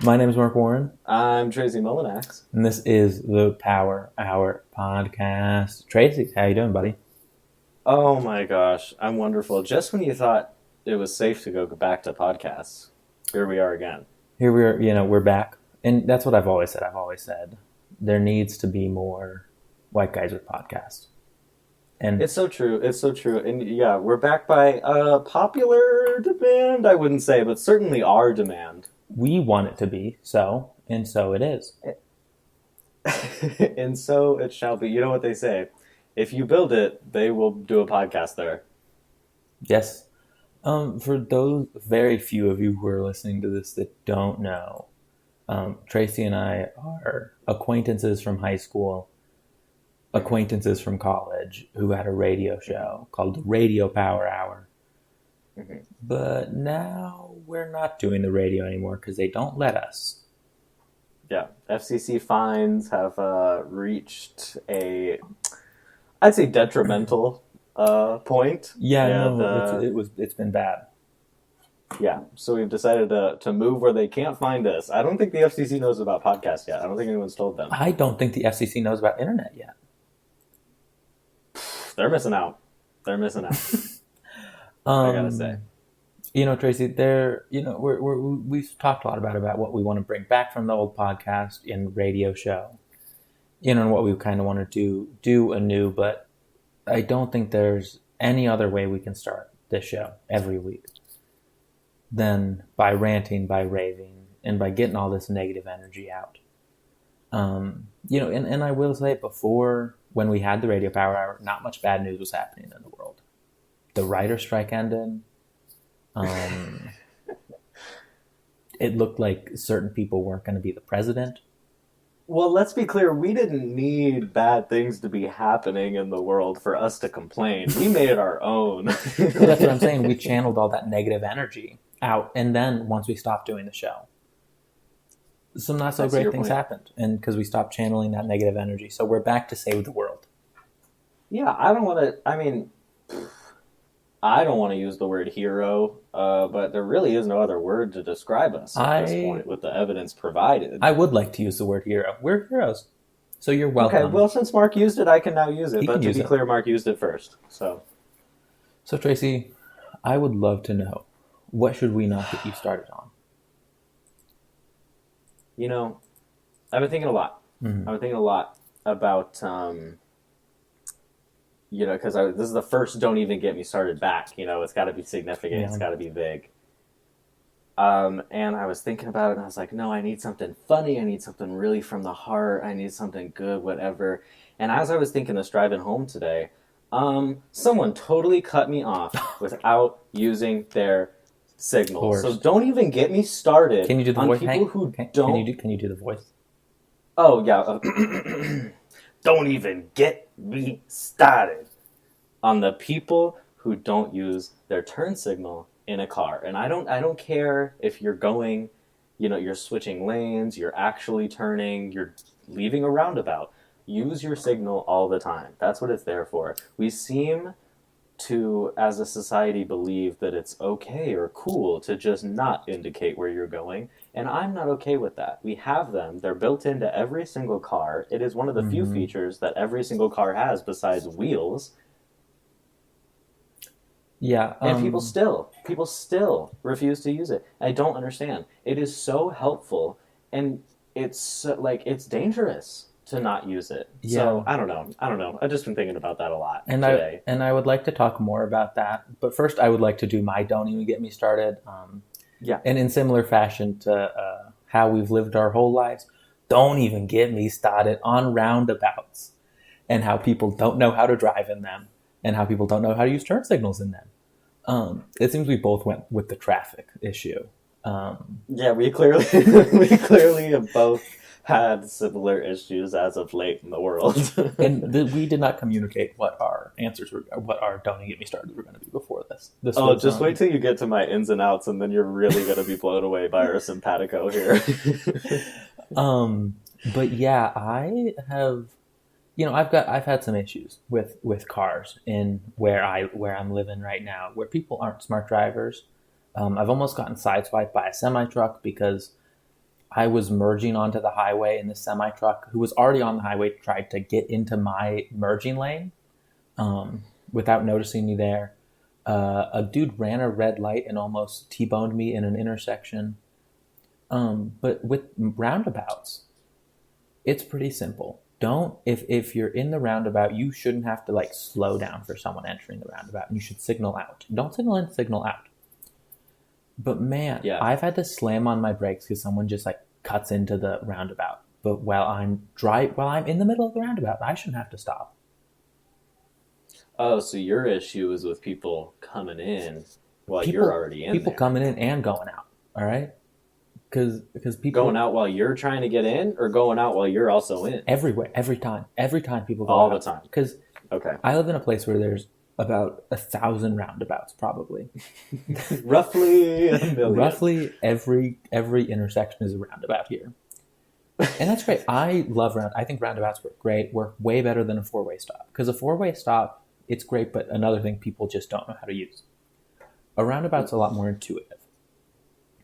My name is Mark Warren, I'm Tracy Mullinax. and this is the Power Hour podcast. Tracy, how you doing, buddy? Oh my gosh, I'm wonderful. Just when you thought it was safe to go back to podcasts, here we are again. Here we are. We're back, and that's what I've always said. I've always said there needs to be more white guys with podcasts, and It's so true. It's so true. And yeah, we're back by popular demand, I wouldn't say, but certainly our demand. we want it to be so, and so it is. And so it shall be. You know what they say? If you build it, they will do a podcast there. Yes. For those very few of you who are listening to this that don't know, Tracy and I are acquaintances from high school, acquaintances from college who had a radio show called the Radio Power Hour. Mhm. But now we're not doing the radio anymore because they don't let us. Yeah, FCC fines have reached I'd say detrimental point. Yeah, And no, it's been bad. yeah, so we've decided to move where they can't find us. I don't think the FCC knows about podcasts yet. I don't think anyone's told them. I don't think the FCC knows about internet yet. They're missing out. They're missing out. I gotta say. Tracy, we've talked a lot about what we want to bring back from the old podcast and radio show, and what we kind of want to do anew. But I don't think there's any other way we can start this show every week than by ranting, by raving, and by getting all this negative energy out. And I will say before, when we had the Radio Power Hour, not much bad news was happening in the world. The writer's strike ended. It looked like certain people weren't going to be the president. Well, let's be clear. We didn't need bad things to be happening in the world for us to complain. We made our own. That's what I'm saying. We channeled all that negative energy out, and then once we stopped doing the show, some not so great things happened, and because we stopped channeling that negative energy, so we're back to save the world. Yeah, I don't want to. I mean, I don't want to use the word hero, but there really is no other word to describe us at this point with the evidence provided. I would like to use the word hero. We're heroes, so you're welcome. Okay, well, since Mark used it, I can now use it. But to be clear, Mark used it first. So Tracy, I would love to know, what should we not get you started on? I've been thinking a lot. Mm-hmm. I've been thinking a lot about, because this is the first "Don't even get me started" back. It's got to be significant. Yeah. It's got to be big. And I was thinking about it, and I was like, no, I need something funny. I need something really from the heart. I need something good, whatever. And as I was thinking this driving home today, someone totally cut me off without using their signal. So don't even get me started. Can you do the voice, people Hank? Who don't. Can you do the voice? Oh yeah. Don't even get me started on the people who don't use their turn signal in a car. And I don't care if you're going, you're switching lanes, you're actually turning, you're leaving a roundabout. Use your signal all the time. That's what it's there for. We seem to, as a society, believe that it's okay or cool to just not indicate where you're going, and I'm not okay with that. We have them. They're built into every single car. It is one of the few features that every single car has besides wheels. Yeah. And people still refuse to use it. I don't understand. It is so helpful, and it's dangerous to not use it. Yeah. So I don't know. I've just been thinking about that a lot today. I would like to talk more about that. But first, I would like to do my "Don't Even Get Me Started." Yeah. And in similar fashion to how we've lived our whole lives, don't even get me started on roundabouts and how people don't know how to drive in them and how people don't know how to use turn signals in them. It seems we both went with the traffic issue. Yeah, we clearly have both had similar issues as of late in the world. And we did not communicate what our answers were, what our "Don't Get Me Started" were going to be before this. Just wait till you get to my ins and outs, and then you're really going to be blown away by our simpatico here. But yeah, I have, I've had some issues with cars in where I'm living right now, where people aren't smart drivers. I've almost gotten sideswiped by a semi truck because I was merging onto the highway, and the semi truck who was already on the highway tried to get into my merging lane without noticing me there. A dude ran a red light and almost T-boned me in an intersection. But with roundabouts, it's pretty simple. If you're in the roundabout, you shouldn't have to like slow down for someone entering the roundabout, and you should signal out. Don't signal in, signal out. But man, Yeah. I've had to slam on my brakes because someone just like cuts into the roundabout. But while I'm in the middle of the roundabout, I shouldn't have to stop. Oh, so your issue is with people coming in while you're already in People there. coming in and going out. All right, because people Going out while you're trying to get in, or going out while you're also in? everywhere, every time people go All out. the time. Because Okay. I live in a place where there's about 1,000 roundabouts, probably. Roughly a million. Roughly every intersection is a roundabout here, and that's great. I think roundabouts work great. Work way better than a four-way stop, because a four-way stop, it's great, but another thing people just don't know how to use. A roundabout's a lot more intuitive.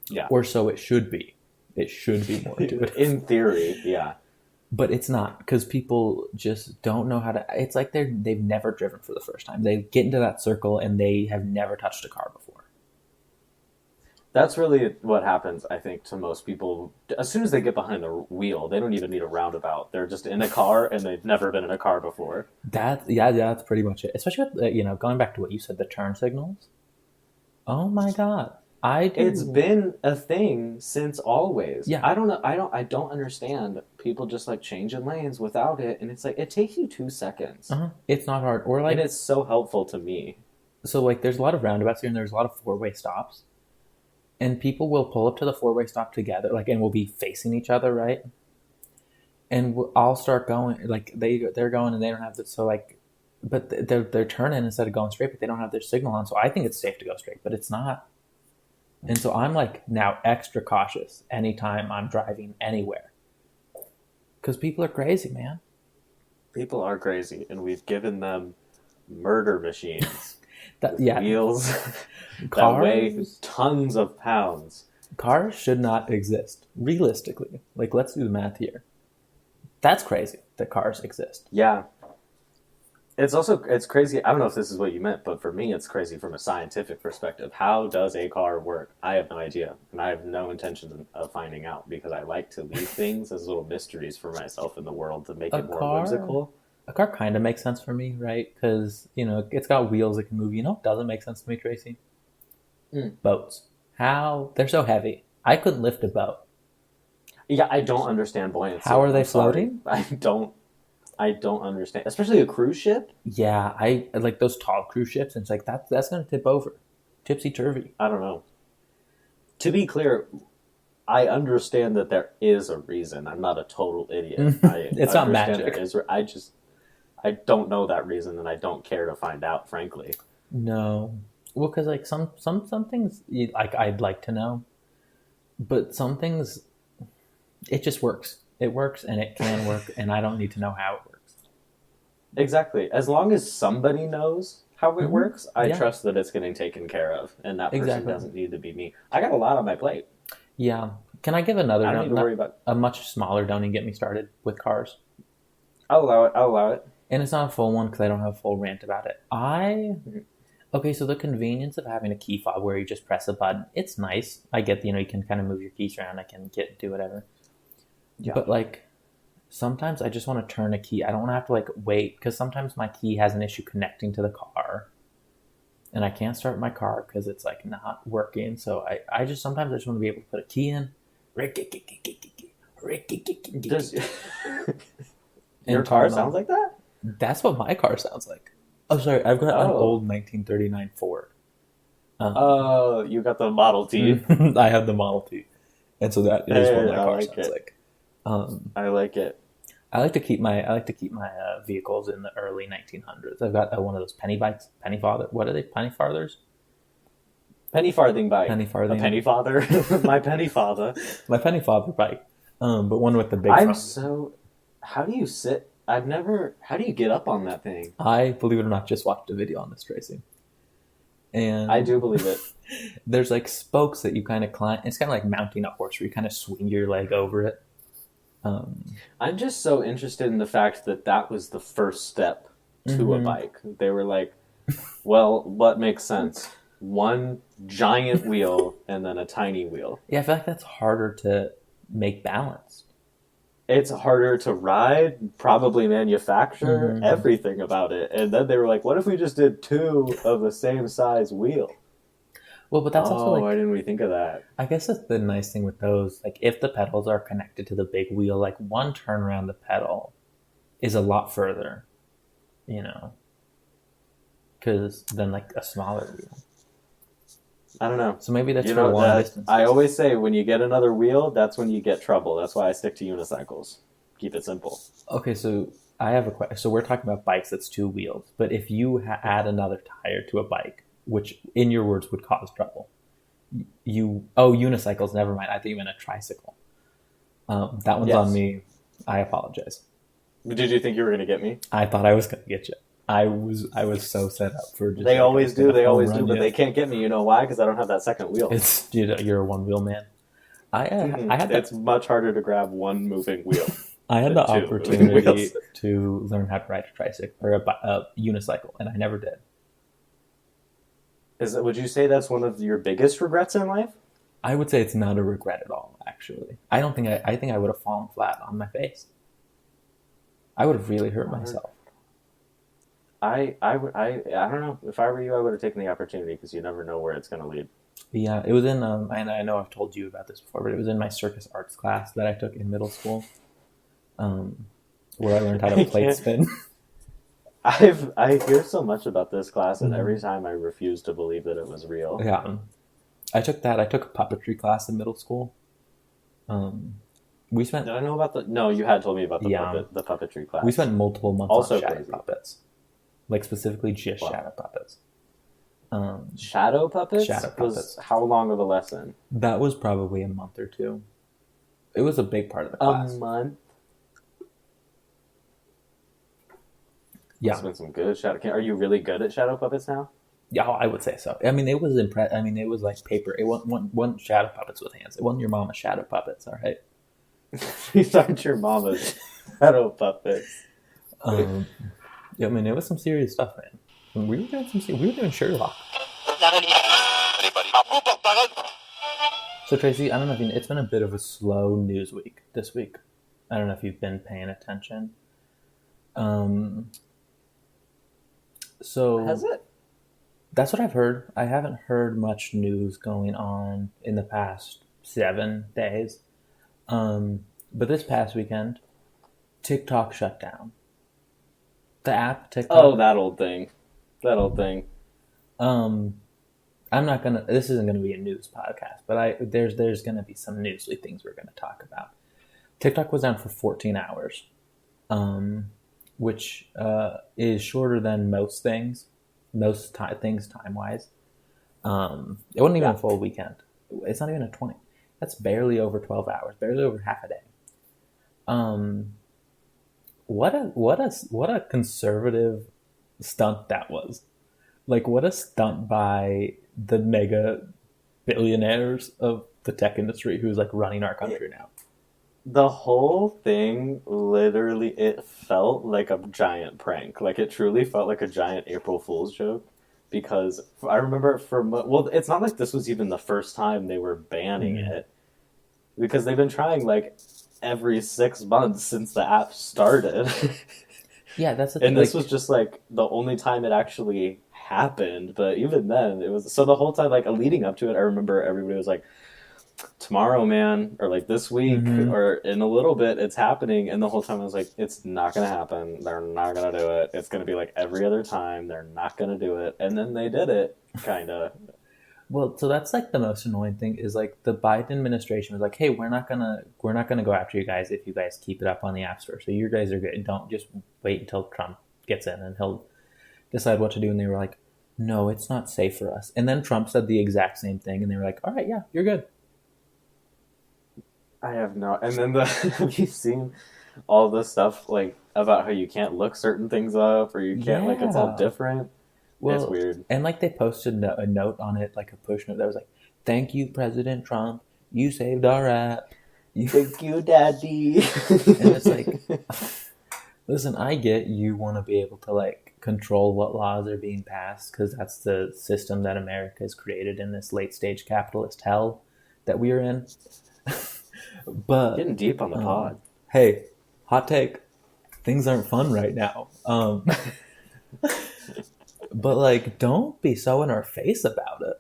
Yeah. Or so it should be. It should be more intuitive. In theory, yeah. But it's not, because people just don't know how to. It's like they've never driven for the first time. They get into that circle and they have never touched a car before. That's really what happens, I think, to most people. As soon as they get behind the wheel, they don't even need a roundabout. They're just in a car and they've never been in a car before. That's pretty much it. Especially with, going back to what you said, the turn signals. Oh my God. It's been a thing since always. Yeah. I don't know. I don't understand people just like changing lanes without it, and it's like it takes you 2 seconds. It's not hard. Or like, and it's so helpful to me. So like, there's a lot of roundabouts here, and there's a lot of four-way stops, and people will pull up to the four-way stop together, like, and we'll be facing each other, right? And I'll start going, like they're going, and they don't have the but they're turning instead of going straight, but they don't have their signal on. So I think it's safe to go straight, but it's not. And so I'm like now extra cautious anytime I'm driving anywhere. Because people are crazy, man. People are crazy, and we've given them murder machines. Yeah. Wheels Cars, that weigh tons of pounds. Cars should not exist, realistically. Like, let's do the math here. That's crazy that cars exist. Yeah. It's crazy. I don't know if this is what you meant, but for me, it's crazy from a scientific perspective. How does a car work? I have no idea, and I have no intention of finding out, because I like to leave things as little mysteries for myself in the world to make it more whimsical. A car kind of makes sense for me, right? Because, it's got wheels that can move. It doesn't make sense to me, Tracy? Boats. How? They're so heavy. I couldn't lift a boat. Yeah, I don't understand buoyancy. How are they floating? I don't understand, especially a cruise ship. Yeah, I like those tall cruise ships. And it's like that's going to tip over, tipsy turvy. I don't know. To be clear, I understand that there is a reason. I'm not a total idiot. It's not magic. I don't know that reason, and I don't care to find out. Frankly, no. Well, because like some things I'd like to know, but some things it just works. It works, and it can work, and I don't need to know how it works. Exactly. As long as somebody knows how it works, I trust that it's getting taken care of, and that person doesn't need to be me. I got a lot on my plate. Yeah. Can I give another? I don't need to worry about a much smaller. Don't even get me started with cars. I'll allow it. And it's not a full one because I don't have a full rant about it. Okay, so the convenience of having a key fob where you just press a button, it's nice. I get, you can kind of move your keys around. I can do whatever. Yeah. But like, sometimes I just want to turn a key. I don't want to have to like wait, because sometimes my key has an issue connecting to the car, and I can't start my car because it's like not working. So sometimes I just want to be able to put a key in. Does your car sounds like that? That's what my car sounds like. Oh, sorry. I've got an old 1939 Ford. You got the Model T. I have the Model T, and so that is what my car sounds like. I like it. I like to keep my vehicles in the early 1900s. I've got one of those penny bikes, penny farthers. What are they? Penny farthers? Penny farthing bike. Penny farthing. A penny father. My penny father. My penny father bike. But one with the big. How do you sit? How do you get up on that thing? I, believe it or not, just watched a video on this, Tracy. And I do believe it. there's like spokes that you kind of climb. It's kind of like mounting a horse where you kind of swing your leg over it. I'm just so interested in the fact that that was the first step to a bike. They were like, well, what makes sense? One giant wheel and then a tiny wheel. Yeah, I feel like that's harder to make balanced. It's harder to ride, probably manufacture, everything about it. And then they were like, what if we just did two of the same size wheel? Well, but that's also like, why didn't we think of that? I guess that's the nice thing with those. Like, if the pedals are connected to the big wheel, like one turn around the pedal is a lot further, you know, because than like a smaller wheel. I don't know. So maybe that's You for know, long distance. I always say when you get another wheel, that's when you get trouble. That's why I stick to unicycles. Keep it simple. Okay, so I have a question. So we're talking about bikes that's two wheels, but if you add another tire to a bike, which in your words would cause trouble, unicycles. Never mind. I think you meant a tricycle. That one's on me. I apologize. Did you think you were going to get me? I thought I was going to get you. I was so set up for. They always do, but they can't get me. You know why? Because I don't have that second wheel. It's you're a one wheel man. I had. It's much harder to grab one moving wheel. I had the opportunity to learn how to ride a tricycle or a unicycle, and I never did. Would you say that's one of your biggest regrets in life? I would say it's not a regret at all. Actually, I don't think I think I would have fallen flat on my face. I would have really hurt myself. I don't know. If I were you, I would have taken the opportunity because you never know where it's going to lead. Yeah, it was in. And I know I've told you about this before, but it was in my circus arts class that I took in middle school, where I learned how to plate spin. I hear so much about this class, and every time I refuse to believe that it was real. Yeah, I took that. I took a puppetry class in middle school. We spent. Did I know about the? No, you had told me about the puppetry class. We spent multiple months also on shadow crazy. Puppets, like specifically just shadow puppets. Shadow puppets. Shadow puppets. Was how long of a lesson? That was probably a month or two. It was a big part of the class. A month. Yeah, it's been some good shadow. Are you really good at shadow puppets now? Yeah, I would say so. I mean, it was I mean, it was like paper. It wasn't shadow puppets with hands. It wasn't your mama's shadow puppets. All right. These aren't your mama's shadow puppets. Yeah, I mean, it was some serious stuff, man. We were doing Sherlock. So Tracy, I don't know if it's been a bit of a slow news week this week. I don't know if you've been paying attention. So has it? That's what I've heard. I haven't heard much news going on in the past 7 days. But this past weekend, TikTok shut down. The app TikTok. Oh, that old thing. This isn't gonna be a news podcast, but there's gonna be some newsly things we're gonna talk about. TikTok was down for 14 hours. Which is shorter than most things time-wise. It wasn't even a full weekend. It's not even a 20. That's barely over 12 hours, barely over half a day. What a conservative stunt that was. Like, what a stunt by the mega billionaires of the tech industry who's like running our country now. The whole thing, literally, it felt like a giant prank. Like, it truly felt like a giant April Fool's joke. Because I remember it's not like this was even the first time they were banning it. Because they've been trying, like, every 6 months since the app started. Yeah, that's the thing. And this was just, like, the only time it actually happened. But even then, it was... So the whole time, like, leading up to it, I remember everybody was like, tomorrow, man, or like this week, or in a little bit, it's happening. And the whole time I was like, it's not going to happen. They're not going to do it. It's going to be like every other time. They're not going to do it. And then they did it, kind of. Well, so that's like the most annoying thing is like the Biden administration was like, hey, we're not gonna go after you guys if you guys keep it up on the App Store. So you guys are good. Don't just wait until Trump gets in and he'll decide what to do. And they were like, no, it's not safe for us. And then Trump said the exact same thing, and they were like, all right, yeah, you're good. I have no... And then have you seen all the stuff, like, about how you can't look certain things up, or you can't, like, it's all different? It's Well, weird. and like they posted a note on it, like a push note that was like, "Thank you, President Trump. You saved our app." Thank you, Daddy. And it's like, listen, I get you want to be able to like control what laws are being passed because that's the system that America has created in this late stage capitalist hell that we're in. But Getting deep on the pod. Hey, hot take. Things aren't fun right now. But like, don't be so in our face about it.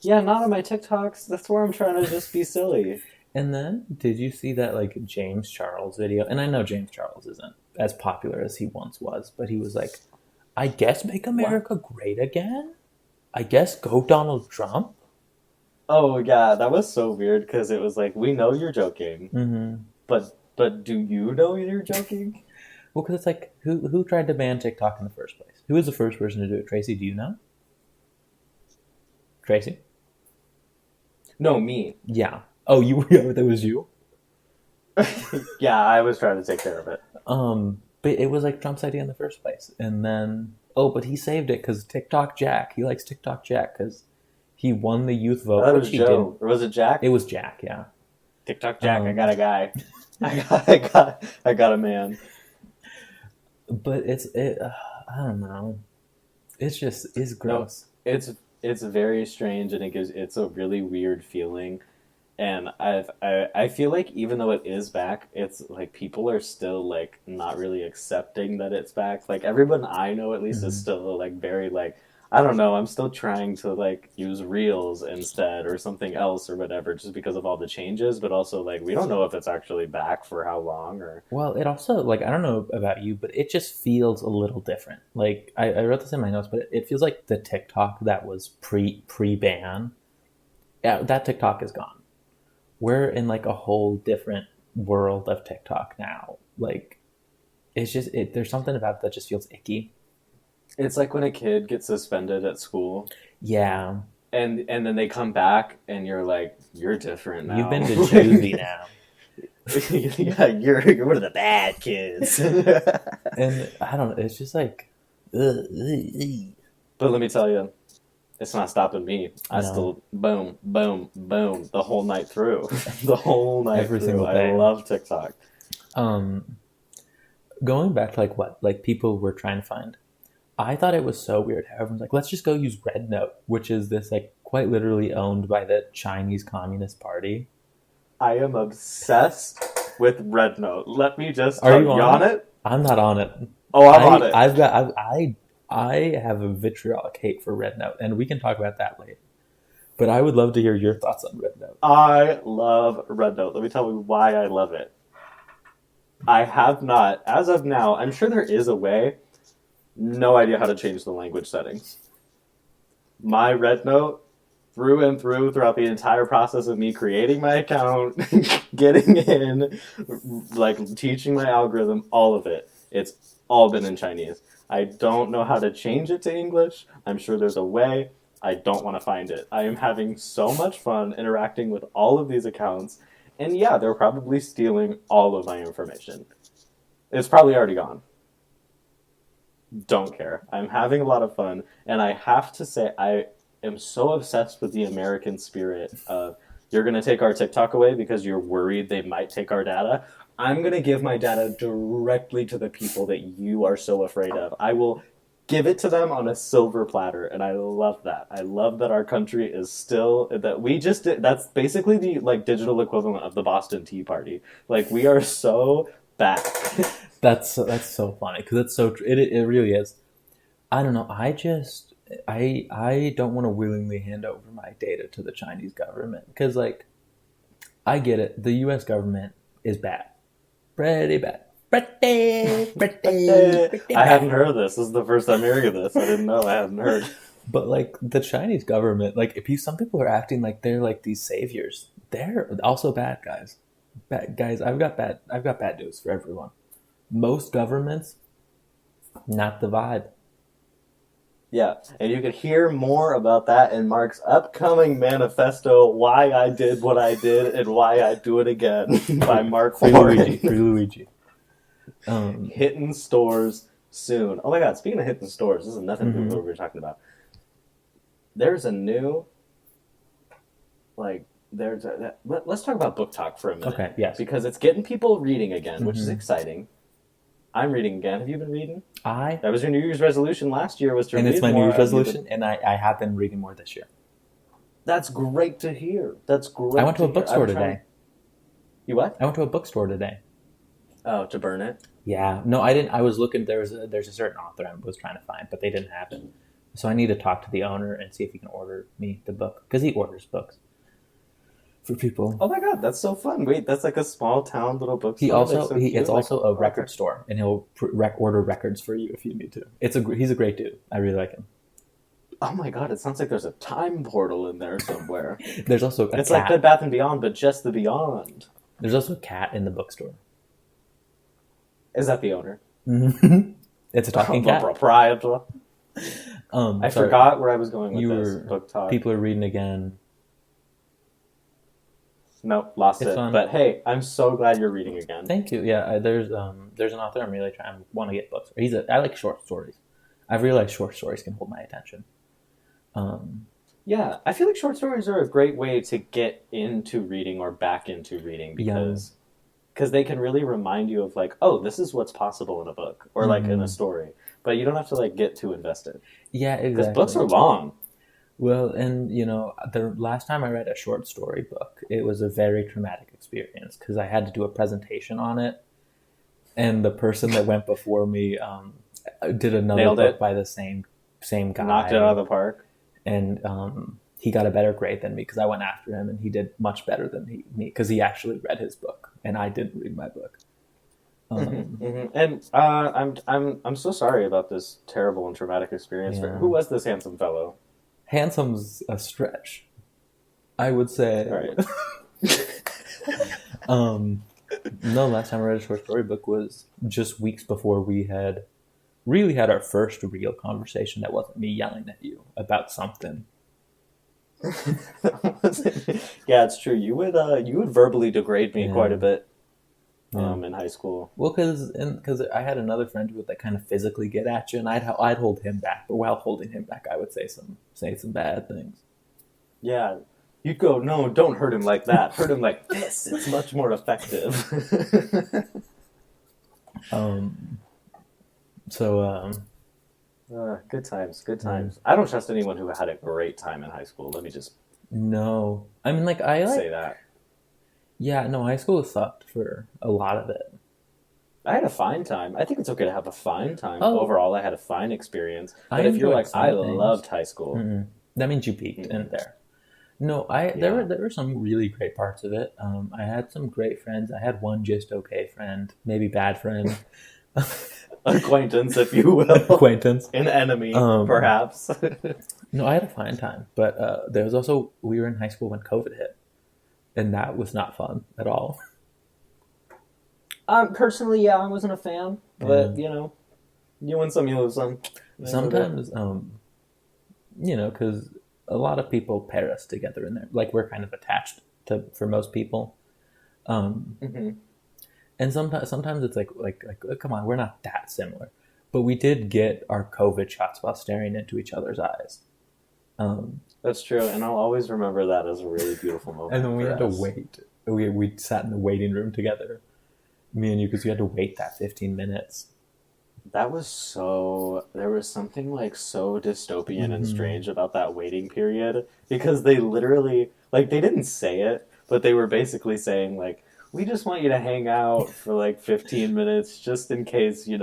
Yeah, not on my TikToks. That's where I'm trying to just be silly. And then, did you see that like James Charles video? And I know James Charles isn't as popular as he once was, but he was like, "I guess make America great again. I guess go Donald Trump." Oh yeah, that was so weird because it was like, we know you're joking, Mm-hmm. but do you know you're joking? Well, because it's like, who tried to ban TikTok in the first place? Who was the first person to do it? Tracy, do you know? Tracy? No, me. Yeah. Oh, you? Yeah, that was you. Yeah, I was trying to take care of it. But it was like Trump's idea in the first place, and then but he saved it because TikTok Jack. He likes TikTok Jack because he won the youth vote. That was Joe, or was it Jack? It was Jack. Yeah. TikTok Jack. I got a guy. I got a man. But I don't know. It's gross. No, it's very strange, and it's a really weird feeling. And I feel like even though it is back, it's like people are still like not really accepting that it's back. Like everyone I know at least is still like very like, I don't know, I'm still trying to like use Reels instead or something else or whatever just because of all the changes, but also like we don't know if it's actually back for how long or Well, it also like I don't know about you, but it just feels a little different. Like I wrote this in my notes, but it feels like the TikTok that was pre-ban. Yeah, that TikTok is gone. We're in like a whole different world of TikTok now. Like it's just there's something about it that just feels icky. it's like when a kid gets suspended at school. Yeah. And then they come back and you're like, you're different now. You've been to juvie now. Yeah, you're one of the bad kids. And I don't know, it's just like But let me tell you, it's not stopping me. I still boom, boom, boom the whole night through. The whole night Every through. single day. I love TikTok. Going back to like what like people were trying to find. I thought it was so weird how everyone's like, let's just go use Red Note, which is this like quite literally owned by the Chinese Communist Party. I am obsessed with Red Note. Let me just Are you on it? I'm not on it. Oh, I'm on it. I have a vitriolic hate for Red Note, and we can talk about that later. But I would love to hear your thoughts on Red Note. I love Red Note. Let me tell you why I love it. I have not, as of now, I'm sure there is a way. No idea how to change the language settings. My Red Note, through and throughout the entire process of me creating my account, getting in, like teaching my algorithm, all of it, it's all been in Chinese. I don't know how to change it to English. I'm sure there's a way. I don't want to find it. I am having so much fun interacting with all of these accounts. And yeah, they're probably stealing all of my information. It's probably already gone. Don't care. I'm having a lot of fun. And I have to say, I am so obsessed with the American spirit of, you're going to take our TikTok away because you're worried they might take our data. I'm going to give my data directly to the people that you are so afraid of. I will give it to them on a silver platter, and I love that. I love that our country is still, that we just did, that's basically the like digital equivalent of the Boston Tea Party. Like, we are so back. That's so funny because it's so it really is. I don't know. I don't want to willingly hand over my data to the Chinese government because like I get it. The U.S. government is bad, pretty bad. Pretty I hadn't heard of this. This is the first time hearing of this. I didn't know. I hadn't heard. But like the Chinese government, like some people are acting like they're like these saviors. They're also bad guys. Bad guys. I've got bad news for everyone. Most governments, not the vibe. Yeah, and you can hear more about that in Mark's upcoming manifesto, Why I Did What I Did and Why I Do It Again by Mark Free Warren. Luigi. Hitting stores, soon. Oh my god! Speaking of hitting stores, this is nothing to do with what we were talking about. There's a new, let's talk about book talk for a minute. Okay, yes. Because it's getting people reading again, which is exciting. I'm reading again. Have you been reading? That was your New Year's resolution last year, was to read more. And it's my New Year's resolution, and I have been reading more this year. That's great to hear. That's great. I went to a bookstore today. You what? I went to a bookstore today. Oh, to burn it? Yeah. No, I didn't. I was looking. There's a certain author I was trying to find, but they didn't have it. So I need to talk to the owner and see if he can order me the book, because he orders books for people. Oh my god, that's so fun! Wait, that's like a small town little bookstore. It's also a record store, and he'll order records for you if you need to. He's a great dude. I really like him. Oh my god, it sounds like there's a time portal in there somewhere. There's also it's cat. Like Bed Bath & Beyond, but just the Beyond. There's also a cat in the bookstore. Is that the owner? It's a talking cat. Proprietor. I forgot where I was going with this book talk. People are reading again. Nope, lost it. Fun. But hey, I'm so glad you're reading again. Thank you. Yeah, there's an author I'm really trying. I want to get books. I like short stories. I've realized short stories can hold my attention. Yeah, I feel like short stories are a great way to get into reading or back into reading because they can really remind you of like, oh, this is what's possible in a book or like in a story. But you don't have to like get too invested. Yeah, exactly. Because books are long. Well, and the last time I read a short story book, it was a very traumatic experience because I had to do a presentation on it, and the person that went before me did another book by the same guy. Knocked it out of the park. And he got a better grade than me because I went after him, and he did much better than me because he actually read his book, and I didn't read my book. And I'm so sorry about this terrible and traumatic experience. Yeah. Who was this handsome fellow? Handsome's a stretch, I would say. All right. No, last time I read a short story book was just weeks before we had really had our first real conversation that wasn't me yelling at you about something. Yeah, it's true. You would verbally degrade me quite a bit in high school. Well, because I had another friend who would like kind of physically get at you, and I'd hold him back. But while holding him back, I would say some bad things. Yeah. You'd go, no, don't hurt him like that. Hurt him like this. It's much more effective. Good times. I don't trust anyone who had a great time in high school. Let me just... No. I mean, say that. Yeah, no, high school sucked for a lot of it. I had a fine time. I think it's okay to have a fine time. Overall, I had a fine experience. But if you're like, I loved high school... That means you peaked in there. No, there were some really great parts of it. I had some great friends. I had one just okay friend, maybe bad friend. Acquaintance, if you will. Acquaintance. An enemy, perhaps. No, I had a fine time. But there was also, we were in high school when COVID hit. And that was not fun at all. Personally, I wasn't a fan. But, you win some, you lose some. Sometimes, because a lot of people pair us together in there. Like, we're kind of attached for most people. And sometimes it's like, come on, we're not that similar. But we did get our COVID shots while staring into each other's eyes. That's true, and I'll always remember that as a really beautiful moment. And then we had to wait. We sat in the waiting room together, me and you, because we had to wait that 15 minutes. That was there was something like so dystopian and strange about that waiting period, because they literally, like, they didn't say it, but they were basically saying, like, we just want you to hang out for like 15 minutes just in case, you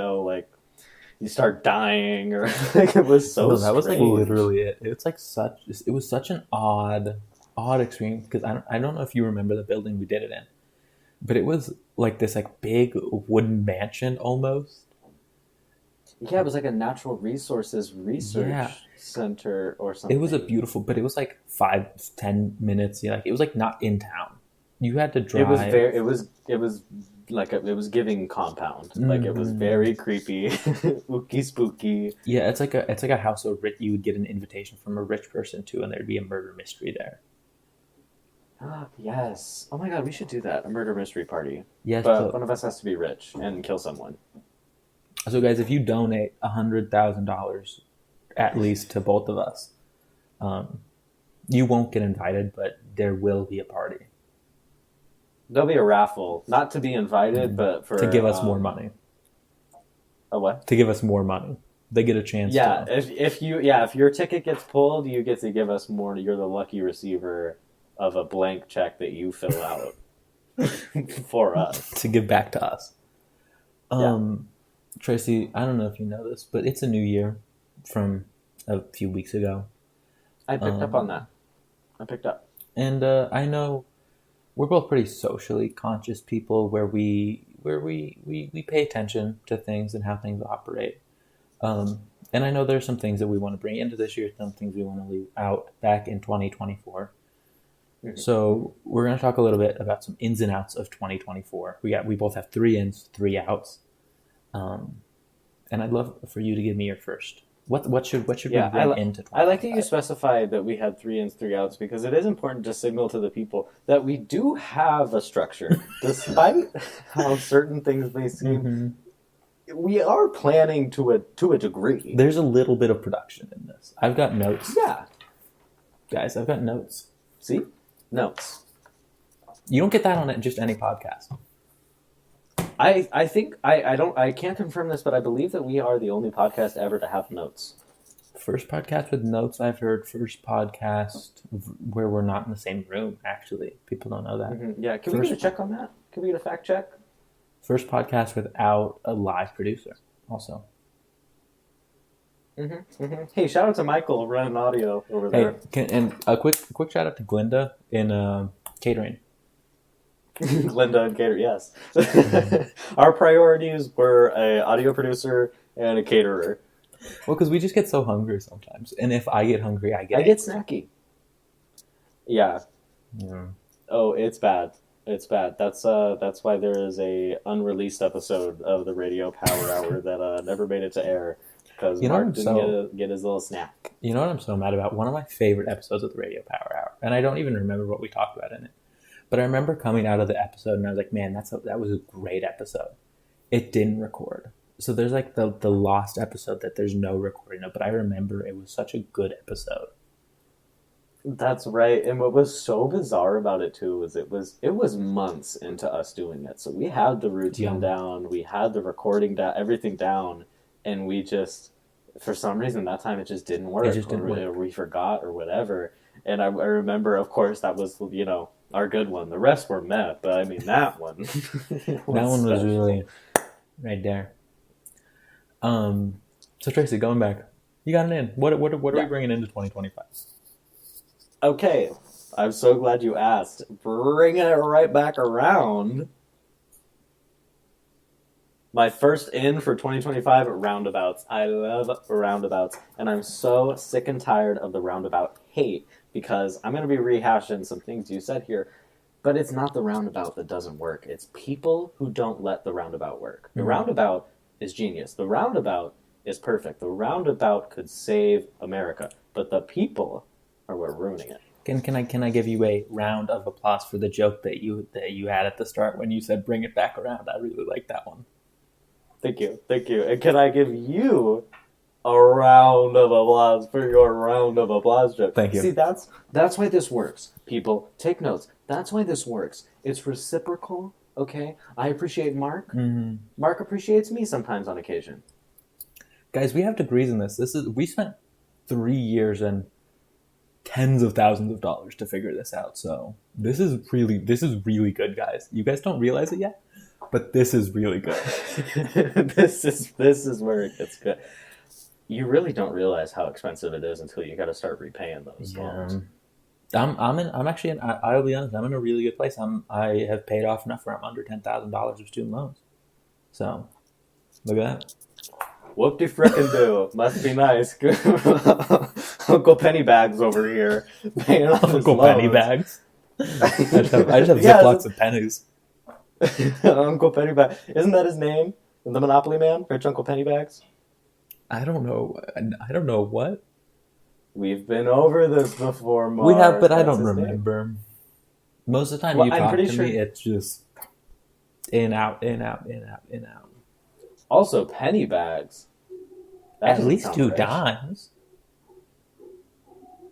start dying, or like, it was so strange. That was like literally it. It was such an odd experience, because I don't know if you remember the building we did it in, but it was like this like big wooden mansion almost. Yeah, it was like a natural resources research center or something. It was but it was like 5-10 minutes. Like, it was like not in town. You had to drive. It was like it was giving compound. Like, it was very creepy, ooky spooky. Yeah, it's like a house so rich you would get an invitation from a rich person to, and there'd be a murder mystery there. Yes. Oh my god, we should do that. A murder mystery party. Yes, but one of us has to be rich and kill someone. So, guys, if you donate $100,000 at least to both of us, you won't get invited, but there will be a party. There'll be a raffle, not to be invited, but for to give us more money. A what? To give us more money. They get a chance. Yeah, if your ticket gets pulled, you get to give us more. You're the lucky receiver of a blank check that you fill out for us to give back to us. Tracy, I don't know if you know this, but it's a new year from a few weeks ago. I picked up on that. And I know we're both pretty socially conscious people where we pay attention to things and how things operate. And I know there's some things that we want to bring into this year, some things we want to leave out back in 2024. Mm-hmm. So we're going to talk a little bit about some ins and outs of 2024. We both have 3 ins, 3 outs. And I'd love for you to give me your first. What should we bring into 2025? I like that you specified that we had 3 ins, 3 outs because it is important to signal to the people that we do have a structure, despite how certain things may seem. Mm-hmm. We are planning to a degree. There's a little bit of production in this. I've got notes. Yeah, guys, I've got notes. See, notes. You don't get that on just any podcast. I think I can't confirm this, but I believe that we are the only podcast ever to have notes. First podcast with notes I've heard. First podcast where we're not in the same room. Actually, people don't know that. Mm-hmm. Yeah, can we get a check on that? Can we get a fact check? First podcast without a live producer. Also. Mm-hmm. Mm-hmm. Hey, shout out to Michael running audio over there. And a quick shout out to Glinda in catering. Glinda and catering, yes. Our priorities were an audio producer and a caterer. Well, because we just get so hungry sometimes, and if I get hungry, I get snacky. Yeah. Oh, it's bad. It's bad. That's why there is a unreleased episode of the Radio Power Hour that never made it to air because Mark didn't get his little snack. You know what I'm so mad about? One of my favorite episodes of the Radio Power Hour, and I don't even remember what we talked about in it, but I remember coming out of the episode and I was like, man, that was a great episode. It didn't record. So there's like the lost episode that there's no recording of, but I remember it was such a good episode. That's right. And what was so bizarre about it too was it was months into us doing it. So we had the routine down, we had the recording down, everything down, and we just, for some reason that time it just didn't work. Or we forgot or whatever. And I remember, of course, that was, our good one. The rest were met, but I mean that one. That one was really right there. So Tracy, going back, you got an in. What are we bringing into 2025? Okay, I'm so glad you asked. Bringing it right back around. My first in for 2025, roundabouts. I love roundabouts, and I'm so sick and tired of the roundabout hate because I'm going to be rehashing some things you said here, but it's not the roundabout that doesn't work. It's people who don't let the roundabout work. The roundabout is genius. The roundabout is perfect. The roundabout could save America, but the people are what ruining it. Can I give you a round of applause for the joke that you had at the start when you said bring it back around? I really like that one. Thank you. And can I give you a round of applause for your round of applause joke? Thank you. See, that's why this works. People, take notes. That's why this works. It's reciprocal, okay? I appreciate Mark. Mm-hmm. Mark appreciates me sometimes on occasion. Guys, we have degrees in this. We spent 3 years and tens of thousands of dollars to figure this out. So this is really good, guys. You guys don't realize it yet, but this is really good. This is where it gets good. You really don't realize how expensive it is until you got to start repaying those loans. I'll be honest, I'm in a really good place. I have paid off enough where I'm under $10,000 of student loans. So look at that. Whoop-de-frickin'-do. Must be nice. Uncle Pennybags over here. Paying off Uncle Pennybags? I just have Ziplocs of pennies. Uncle Pennybags. Isn't that his name? The Monopoly Man? Rich Uncle Pennybags? I don't know what. We've been over this before, Mark. We have, but I don't remember. Most of the time you talk to me, it's just in, out, in, out, in, out, in, out. Also, penny bags. That At doesn't least sound 2 rich. dimes.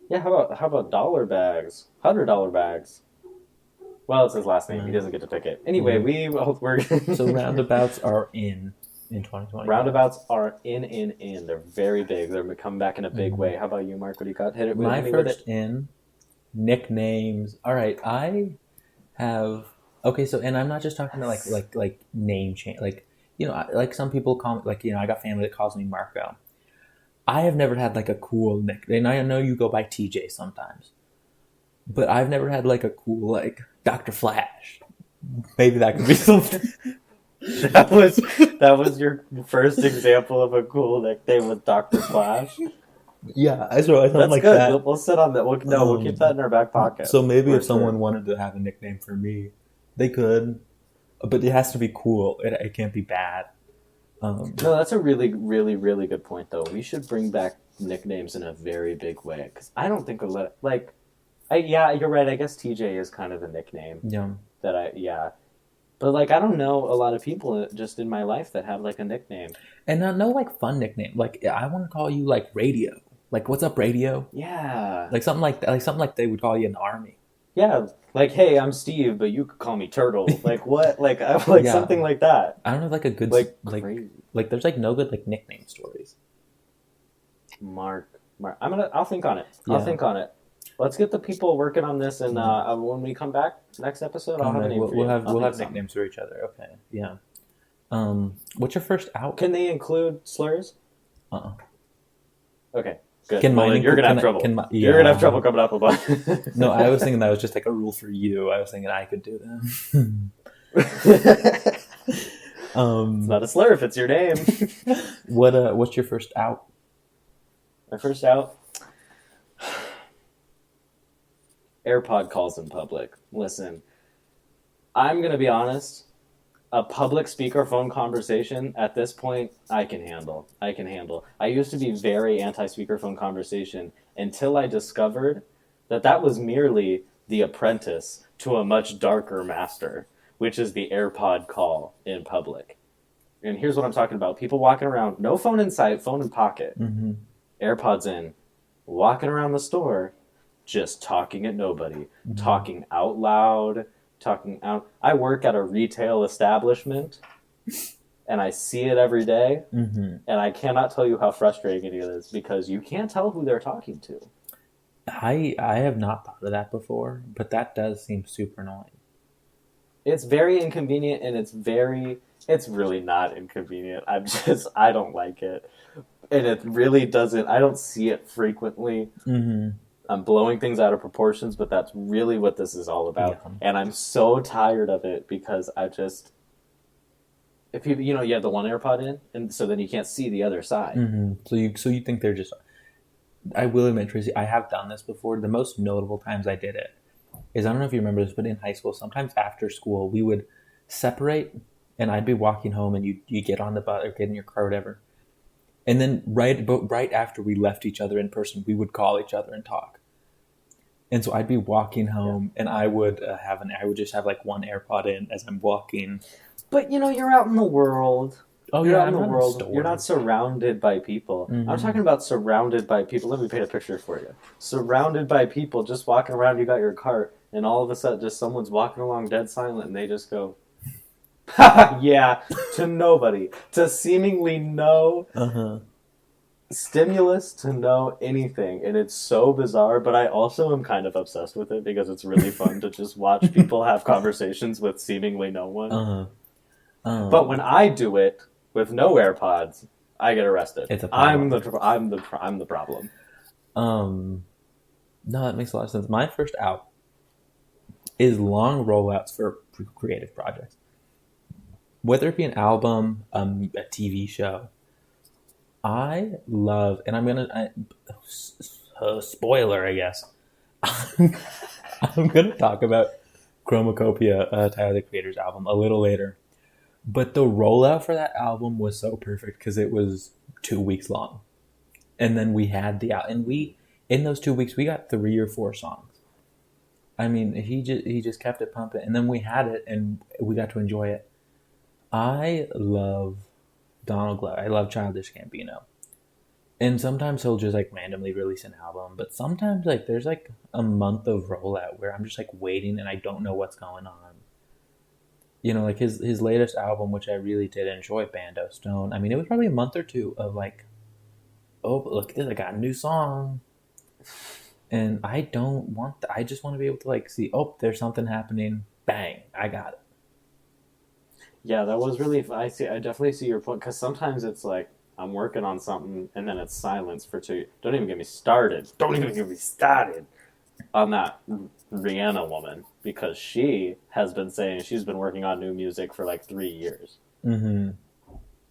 Yeah, how about dollar bags? $100 bags. Well, it's his last name. He doesn't get to pick it. Anyway, we're So roundabouts are in 2020. roundabouts are in. They're very big. They're coming back in a big way. How about you, Mark? What do you got? Hit My me with it. first in nicknames. All right, I have okay. So, and I'm not just talking about like name change. Like like some people call me I got family that calls me Marco. I have never had like a cool nickname. I know you go by TJ sometimes, but I've never had like a cool like Dr. Flash. Maybe that could be something. That was your first example of a cool nickname with Dr. Flash. Yeah, I saw something That's like good. that. We'll sit on that. We'll keep that in our back pocket. So maybe for if someone wanted to have a nickname for me, they could, but it has to be cool. It can't be bad. No, that's a really, really, really good point, though. We should bring back nicknames in a very big way because I don't think yeah, you're right. I guess TJ is kind of a nickname Yeah. but like I don't know a lot of people just in my life that have like a nickname. And no like fun nickname. Like I want to call you like Radio. Like what's up, Radio? Yeah. Like something like that. Like something like they would call you in the army. Yeah, like hey, I'm Steve, but you could call me Turtle. Like what? Like Yeah. something like that. I don't have like a good Crazy. like there's like no good like nickname stories. Mark. I'll think on it. Yeah. I'll think on it. Let's get the people working on this, and when we come back next episode, I'll have a name for you. We'll have nicknames for each other. Okay. Yeah. What's your first out? Can they include slurs? Okay. Good. Can mine you're gonna have trouble. You're gonna have trouble coming up with one. No, I was thinking that was just like a rule for you. I was thinking I could do them. It's not a slur if it's your name. What's your first out? My first out. AirPod calls in public. Listen, I'm gonna be honest. A public speakerphone conversation at this point, I can handle. I used to be very anti-speakerphone conversation until I discovered that was merely the apprentice to a much darker master, which is the AirPod call in public. And here's what I'm talking about. People walking around, no phone in sight, phone in pocket, AirPods in, walking around the store, just talking at nobody, talking out loud, talking out. I work at a retail establishment, and I see it every day, and I cannot tell you how frustrating it is because you can't tell who they're talking to. I have not thought of that before, but that does seem super annoying. It's very inconvenient, and it's really not inconvenient. I don't like it, and it really doesn't. I don't see it frequently. I'm blowing things out of proportions, but that's really what this is all about. Yeah. And I'm so tired of it because if you have the one AirPod in, and so then you can't see the other side. So you think they're just? I will admit, Tracy, I have done this before. The most notable times I did it is, I don't know if you remember this, but in high school, sometimes after school, we would separate, and I'd be walking home, and you get on the bus or get in your car, or whatever. And then right after we left each other in person, we would call each other and talk. And so I'd be walking home, and I would just have like one AirPod in as I'm walking. But you're out in the world. Oh, you're yeah, out in the world. You're not surrounded by people. I'm talking about surrounded by people. Let me paint a picture for you. Surrounded by people, just walking around. You got your cart, and all of a sudden, just someone's walking along dead silent, and they just go, yeah, to nobody, to seemingly no stimulus, to no anything. And it's so bizarre, but I also am kind of obsessed with it because it's really fun to just watch people have conversations with seemingly no one. But when I do it with no AirPods, I get arrested. It's a problem. I'm the problem. No, that makes a lot of sense. My first out is long rollouts for creative projects. Whether it be an album, a TV show, I love, and I'm gonna spoiler, I guess. I'm gonna talk about Chromacopia, Tyler the Creator's album, a little later. But the rollout for that album was so perfect because it was 2 weeks long, and then we had in those 2 weeks we got 3 or 4 songs. I mean, he just kept it pumping, and then we had it, and we got to enjoy it. I love Donald Glover. I love Childish Gambino. And sometimes he'll just like randomly release an album, but sometimes like there's like a month of rollout where I'm just like waiting and I don't know what's going on. You know, like his latest album, which I really did enjoy, Bando Stone. I mean, it was probably a month or two of like, oh, but look at this, I got a new song. And I don't want that. I just want to be able to like see, oh, there's something happening. Bang, I got it. Yeah, that was really. I see. I definitely see your point because sometimes it's like I'm working on something and then it's silence for 2. Don't even get me started. Don't even get me started on that Rihanna woman because she has been saying she's been working on new music for like 3 years. Mm-hmm.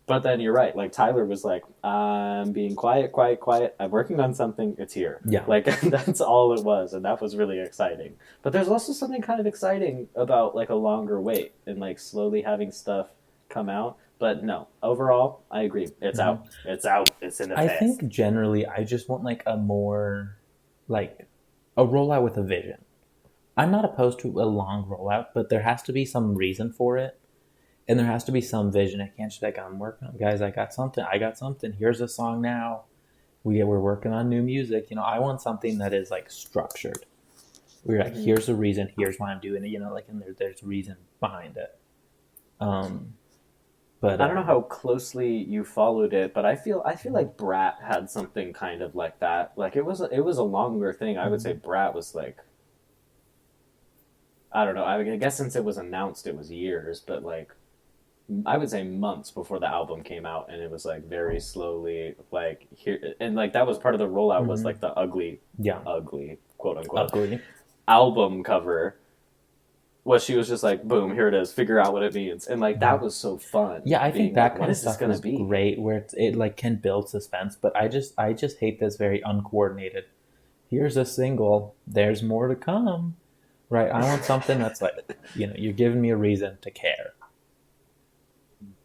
But then you're right. Like Tyler was like, I'm being quiet, quiet, quiet. I'm working on something. It's here. Yeah. Like that's all it was, and that was really exciting. But there's also something kind of exciting about like a longer wait and like slowly having stuff come out. But no, overall, I agree. It's out. It's out. It's in the I past. think generally I just want like a more like a rollout with a vision. I'm not opposed to a long rollout, but there has to be some reason for it. And there has to be some vision. I can't just like, I'm working on, guys, I got something. Here's a song now. We're working on new music. You know, I want something that is like structured. We're like, here's the reason, here's why I'm doing it, you know, like, and there's reason behind it. But I don't know how closely you followed it, but I feel like Brat had something kind of like that. Like it was a longer thing. I would say Brat was like, I don't know. I guess since it was announced, it was years, but like I would say months before the album came out, and it was like very slowly like here, and like that was part of the rollout was like the ugly quote unquote ugly album cover. Was she was just like, boom, here it is, figure out what it means, and like that was so fun. Yeah, I think that like, kind of stuff is great, where it like can build suspense. But I just hate this very uncoordinated. Here's a single. There's more to come. Right, I want something that's like, you know, you're giving me a reason to care.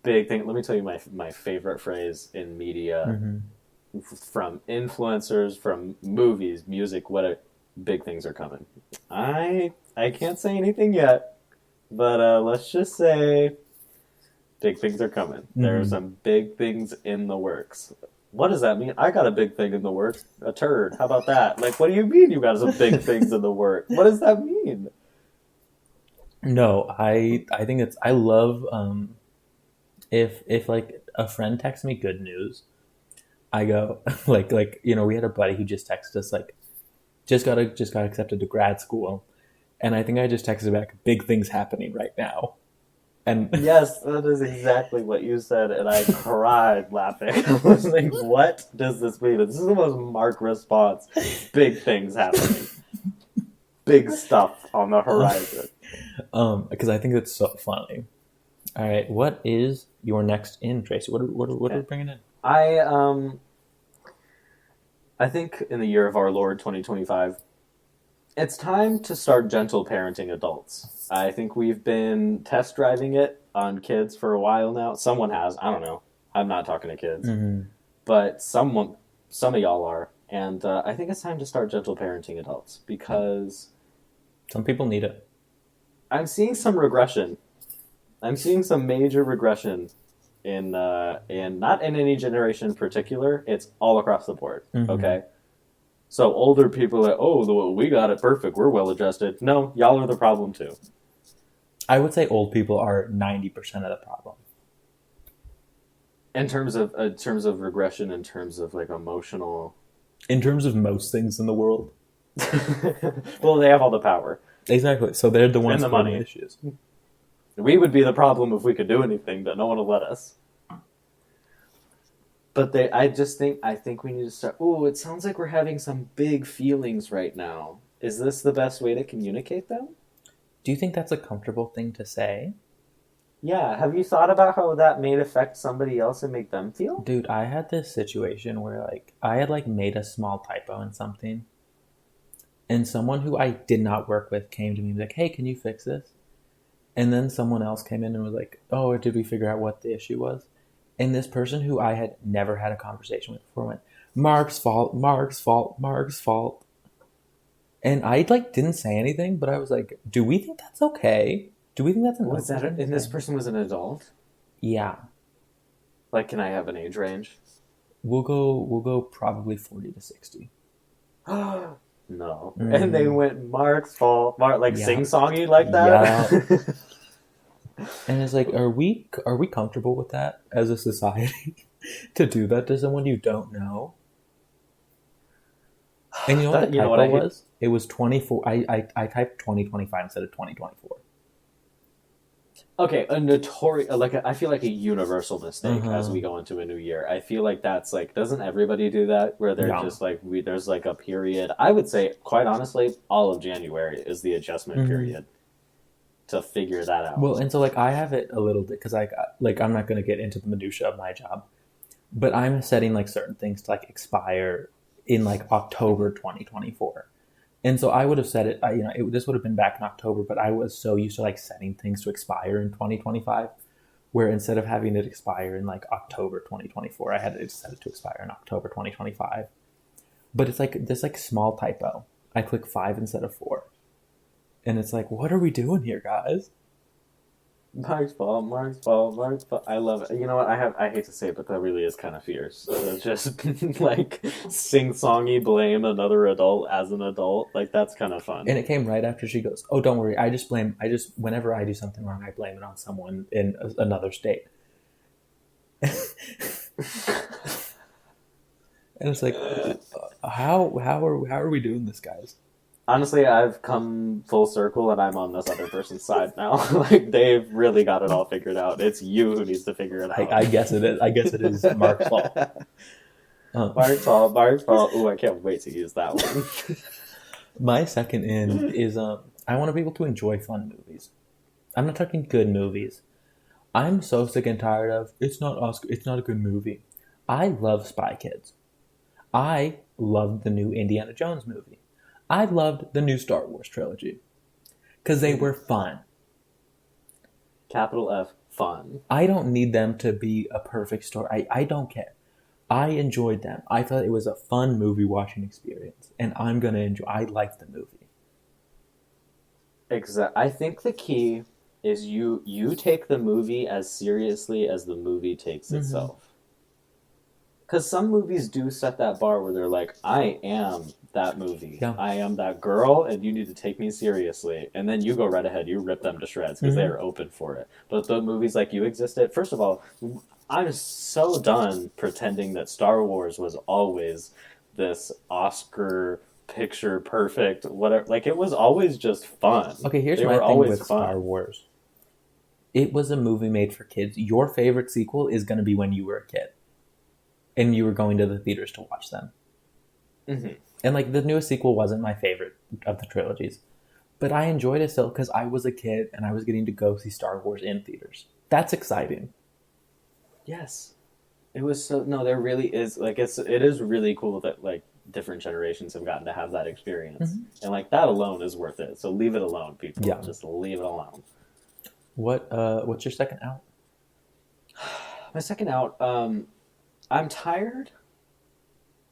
Big thing. Let me tell you my favorite phrase in media, from influencers, from movies, music. What big things are coming. I can't say anything yet, but let's just say big things are coming. There are some big things in the works. What does that mean? I got a big thing in the works. A turd. How about that? Like, what do you mean you got some big things in the works? What does that mean? No, I think it's, I love, if like a friend texts me good news, I go like, you know, we had a buddy who just texted us like, just got accepted to grad school. And I think I just texted back, big things happening right now. And yes, that is exactly what you said, and I cried laughing. I was like, what does this mean? This is the most Mark response. Big things happening. Big stuff on the horizon. Because I think it's so funny. All right, what is your next in, Tracy? What are we bringing in? I think in the year of our Lord 2025, it's time to start gentle parenting adults. I think we've been test driving it on kids for a while now. Someone has. I don't know. I'm not talking to kids. But some of y'all are. And I think it's time to start gentle parenting adults because some people need it. I'm seeing some regression. I'm seeing some major regression in not in any generation in particular. It's all across the board. Okay? So older people are, we got it perfect. We're well adjusted. No, y'all are the problem too. I would say old people are 90% of the problem. In terms of regression, in terms of like emotional. In terms of most things in the world. Well, they have all the power. Exactly. So they're the ones with the money issues. We would be the problem if we could do anything, but no one will let us. But I think we need to start. Oh, it sounds like we're having some big feelings right now. Is this the best way to communicate them? Do you think that's a comfortable thing to say? Yeah. Have you thought about how that may affect somebody else and make them feel? Dude, I had this situation where like I had like made a small typo in something, and someone who I did not work with came to me and was like, "Hey, can you fix this?" And then someone else came in and was like, "Oh, did we figure out what the issue was?" And this person who I had never had a conversation with before went, Mark's fault, Mark's fault, Mark's fault. And I like didn't say anything, but I was like, do we think that's okay? Do we think that's an Was that? And this person was an adult? Yeah. Like, can I have an age range? We'll go probably 40 to 60. No. And they Mm, went Mark's fault. Mark, like yeah. sing-songy like Yeah. that? And it's like, are we comfortable with that as a society to do that to someone you don't know? And you know what the That, you know what typo I hate? was? It was 24. I typed 2025 instead of 2024. Okay, a notorious, I feel like a universal mistake as Uh-huh. we go into a new year. I feel like that's like, doesn't everybody do that? Where they're Yeah. just like, there's like a period. I would say, quite honestly, all of January is the adjustment Hmm. period to figure that Well, out. and so like I have it a little bit because I'm not going to get into the minutia of my job, but I'm setting like certain things to like expire in like Hmm. October 2024. And so I would have said it, this would have been back in October, but I was so used to like setting things to expire in 2025, where instead of having it expire in like October 2024, I had it set it to expire in October 2025. But it's like this like small typo. I click 5 instead of 4. And it's like, what are we doing here, guys? Mark's fault, Mark's fault, Mark's fault. I love it. You know what? I hate to say it, but that really is kind of fierce. It's just like sing-songy blame another adult as an adult. Like that's kind of fun. And it came right after she goes, "Oh, don't worry. Whenever I do something wrong, I blame it on someone in another state." And it's like, how are we doing this, guys? Honestly, I've come full circle and I'm on this other person's side now. Like they've really got it all figured out. It's you who needs to figure it out. I guess it is. I guess it is Mark's fault. Um, Mark's fault, Mark's fault. Ooh, I can't wait to use that one. my second in is I want to be able to enjoy fun movies. I'm not talking good movies. I'm so sick and tired of it's not Oscar. It's not a good movie. I love Spy Kids. I loved the new Indiana Jones movie. I loved the new Star Wars trilogy because they were fun. Capital F, fun. I don't need them to be a perfect story. I don't care. I enjoyed them. I thought it was a fun movie watching experience, and I'm gonna enjoy. I liked the movie. I think the key is you take the movie as seriously as the movie takes Mm-hmm. itself. Because some movies do set that bar where they're like, I am that movie. Yeah. I am that girl, and you need to take me seriously. And then you go right ahead, you rip them to shreds because they Mm-hmm. are open for it. But the movies like You Existed, first of all, I'm so done pretending that Star Wars was always this Oscar picture perfect, whatever. Like, it was always just fun. Okay, here's They my were thing always with Star fun. Wars. It was a movie made for kids. Your favorite sequel is gonna be when you were a kid and you were going to the theaters to watch them. Hmm. And like the newest sequel wasn't my favorite of the trilogies, but I enjoyed it still because I was a kid and I was getting to go see Star Wars in theaters. That's exciting. Yes. It was so no, there really is like it is really cool that like different generations have gotten to have that experience. Mm-hmm. And like that alone is worth it. So leave it alone, people. Yeah. Just leave it alone. What's your second out? My second out, I'm tired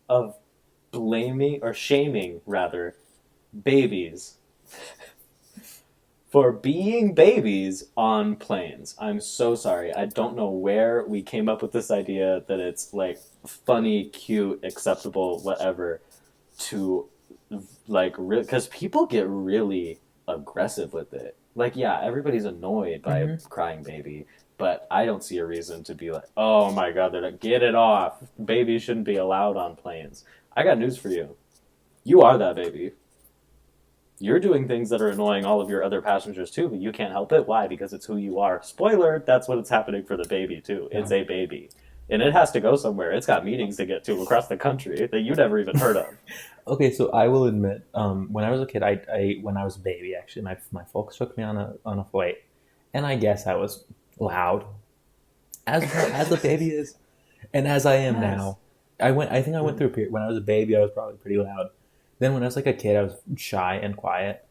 of blaming or shaming rather babies for being babies on planes. I'm so sorry. I don't know where we came up with this idea that it's like funny, cute, acceptable, whatever to like because people get really aggressive with it. Like, yeah, everybody's annoyed by a Mm-hmm. crying baby, but I don't see a reason to be like, oh my god, they're like, get it off. Babies shouldn't be allowed on planes. I got news for you. You are that baby. You're doing things that are annoying all of your other passengers too, but you can't help it. Why? Because it's who you are. Spoiler, that's what it's happening for the baby too. Yeah. It's a baby. And it has to go somewhere. It's got meetings to get to across the country that you never even heard of. Okay, so I will admit, when I was a kid, when I was a baby, actually, my folks took me on a flight, and I guess I was loud, as a baby is, and as I am Yes. now. I think I went through a period when I was a baby. I was probably pretty loud. Then when I was like a kid, I was shy and quiet,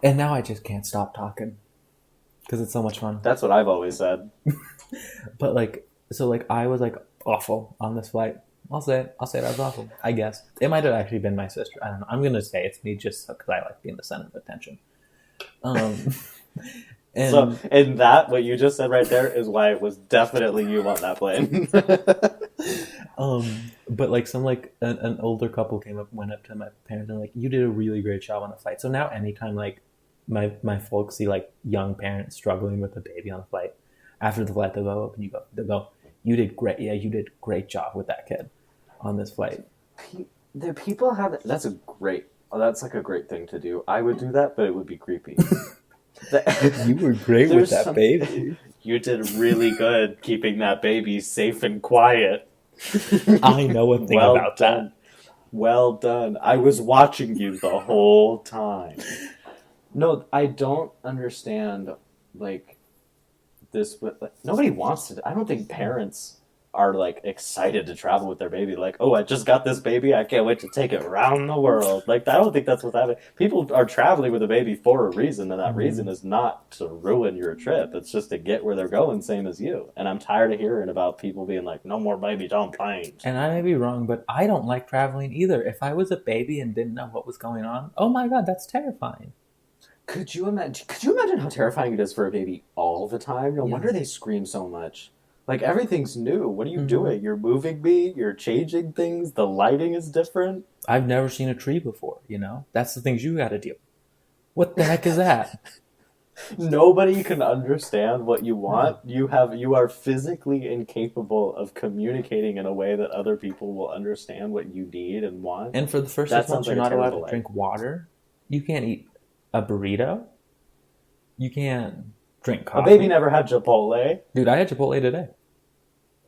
and now I just can't stop talking because it's so much fun. That's what I've always said. But like, so like I was like awful on this flight. I'll say it. I'll say it. I was awful. I guess it might have actually been my sister. I don't know. I'm gonna say it's me just because I like being the center of attention. Um, And and that, what you just said right there, is why it was definitely you on that plane. but like an older couple went up to my parents and like, you did a really great job on the flight. So now anytime like my folks see like young parents struggling with a baby on a flight, after the flight they'll go up and they'll go, you did great. Yeah, you did a great job with that kid on this flight. The people have that's like a great thing to do. I would do that, but it would be creepy. You were great with that baby. You did really good keeping that baby safe and quiet. I know a thing about that. Well done. I was watching you the whole time. No, I don't understand, like, this. Nobody wants to. I don't think parents are, like, excited to travel with their baby. Like, oh, I just got this baby. I can't wait to take it around the world. Like, I don't think that's what's happening. People are traveling with a baby for a reason, and that reason is not to ruin your trip. It's just to get where they're going, same as you. And I'm tired of hearing about people being like, no more babies on planes. And I may be wrong, but I don't like traveling either. If I was a baby and didn't know what was going on, oh my God, that's terrifying. Could you imagine how terrifying it is for a baby all the time? No wonder they scream so much. Like, everything's new. What are you doing? You're moving me. You're changing things. The lighting is different. I've never seen a tree before, you know? That's the things you got to deal with. What the heck is that? Nobody can understand what you want. You are physically incapable of communicating in a way that other people will understand what you need and want. And for the first 6 months, you're not allowed to drink water. You can't eat a burrito. You can't drink coffee. A baby never had Chipotle. Dude, I had Chipotle today.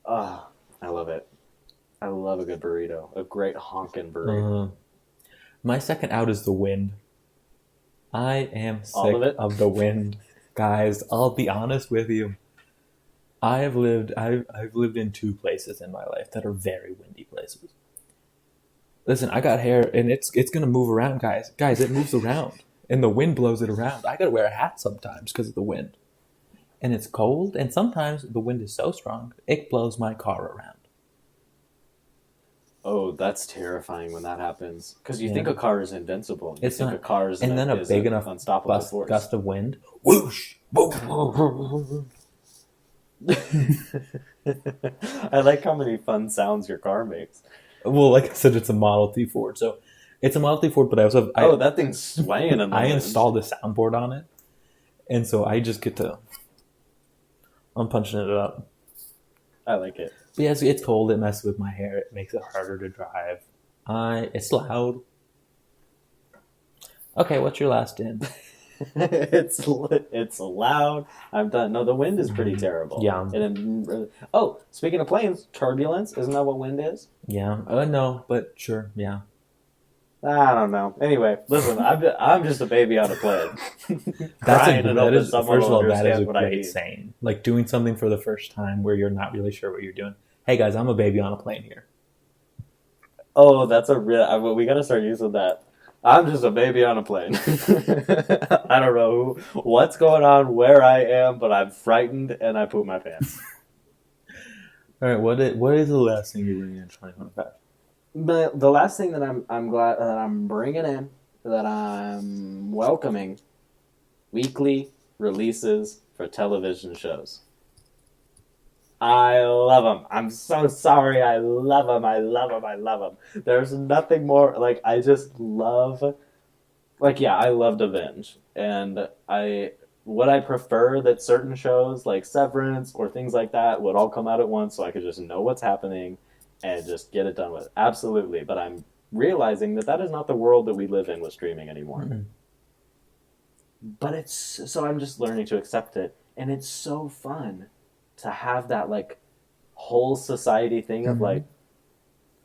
Ah, I love it. I love a good burrito. A great honkin' burrito. My second out is the wind. I am sick of the wind. Guys, I'll be honest with you. I've lived in 2 places in my life that are very windy places. Listen, I got hair and it's gonna move around, guys. Guys, it moves around. And the wind blows it around. I gotta wear a hat sometimes because of the wind. And it's cold, and sometimes the wind is so strong, it blows my car around. Oh, that's terrifying when that happens. Because you think a car is invincible. It's not. A car is and then a big enough unstoppable force. Gust of wind. Whoosh! I like how many fun sounds your car makes. Well, like I said, it's a Model T Ford, so it's a Model T Ford, but I also have... that thing's swaying in the I installed a soundboard on it, and so I just get to... I'm punching it up. I like it. But yeah, it's cold. It messes with my hair. It makes it harder to drive. It's loud. Okay, what's your last in? It's loud. I'm done. No, the wind is pretty terrible. Yeah. Speaking of planes, turbulence. Isn't that what wind is? Yeah. No, but sure. Yeah. I don't know. Anyway, listen, I'm just a baby on a plane. First of all, that is a great saying. Like doing something for the first time where you're not really sure what you're doing. Hey guys, I'm a baby on a plane here. Oh, that's a real... we got to start using that. I'm just a baby on a plane. I don't know what's going on, where I am, but I'm frightened and I poop my pants. All right, what is the last thing you're bringing in 2025? But the last thing that I'm glad that I'm bringing in, that I'm welcoming, weekly releases for television shows. I love them. I'm so sorry. I love them. I love them. I love them. There's nothing more, like, I just love, like, yeah, I love to binge. And would I prefer that certain shows, like Severance or things like that, would all come out at once so I could just know what's happening and just get it done with? Absolutely. But I'm realizing that is not the world that we live in with streaming anymore. Mm-hmm. But so I'm just learning to accept it. And it's so fun to have that, like, whole society thing of, like,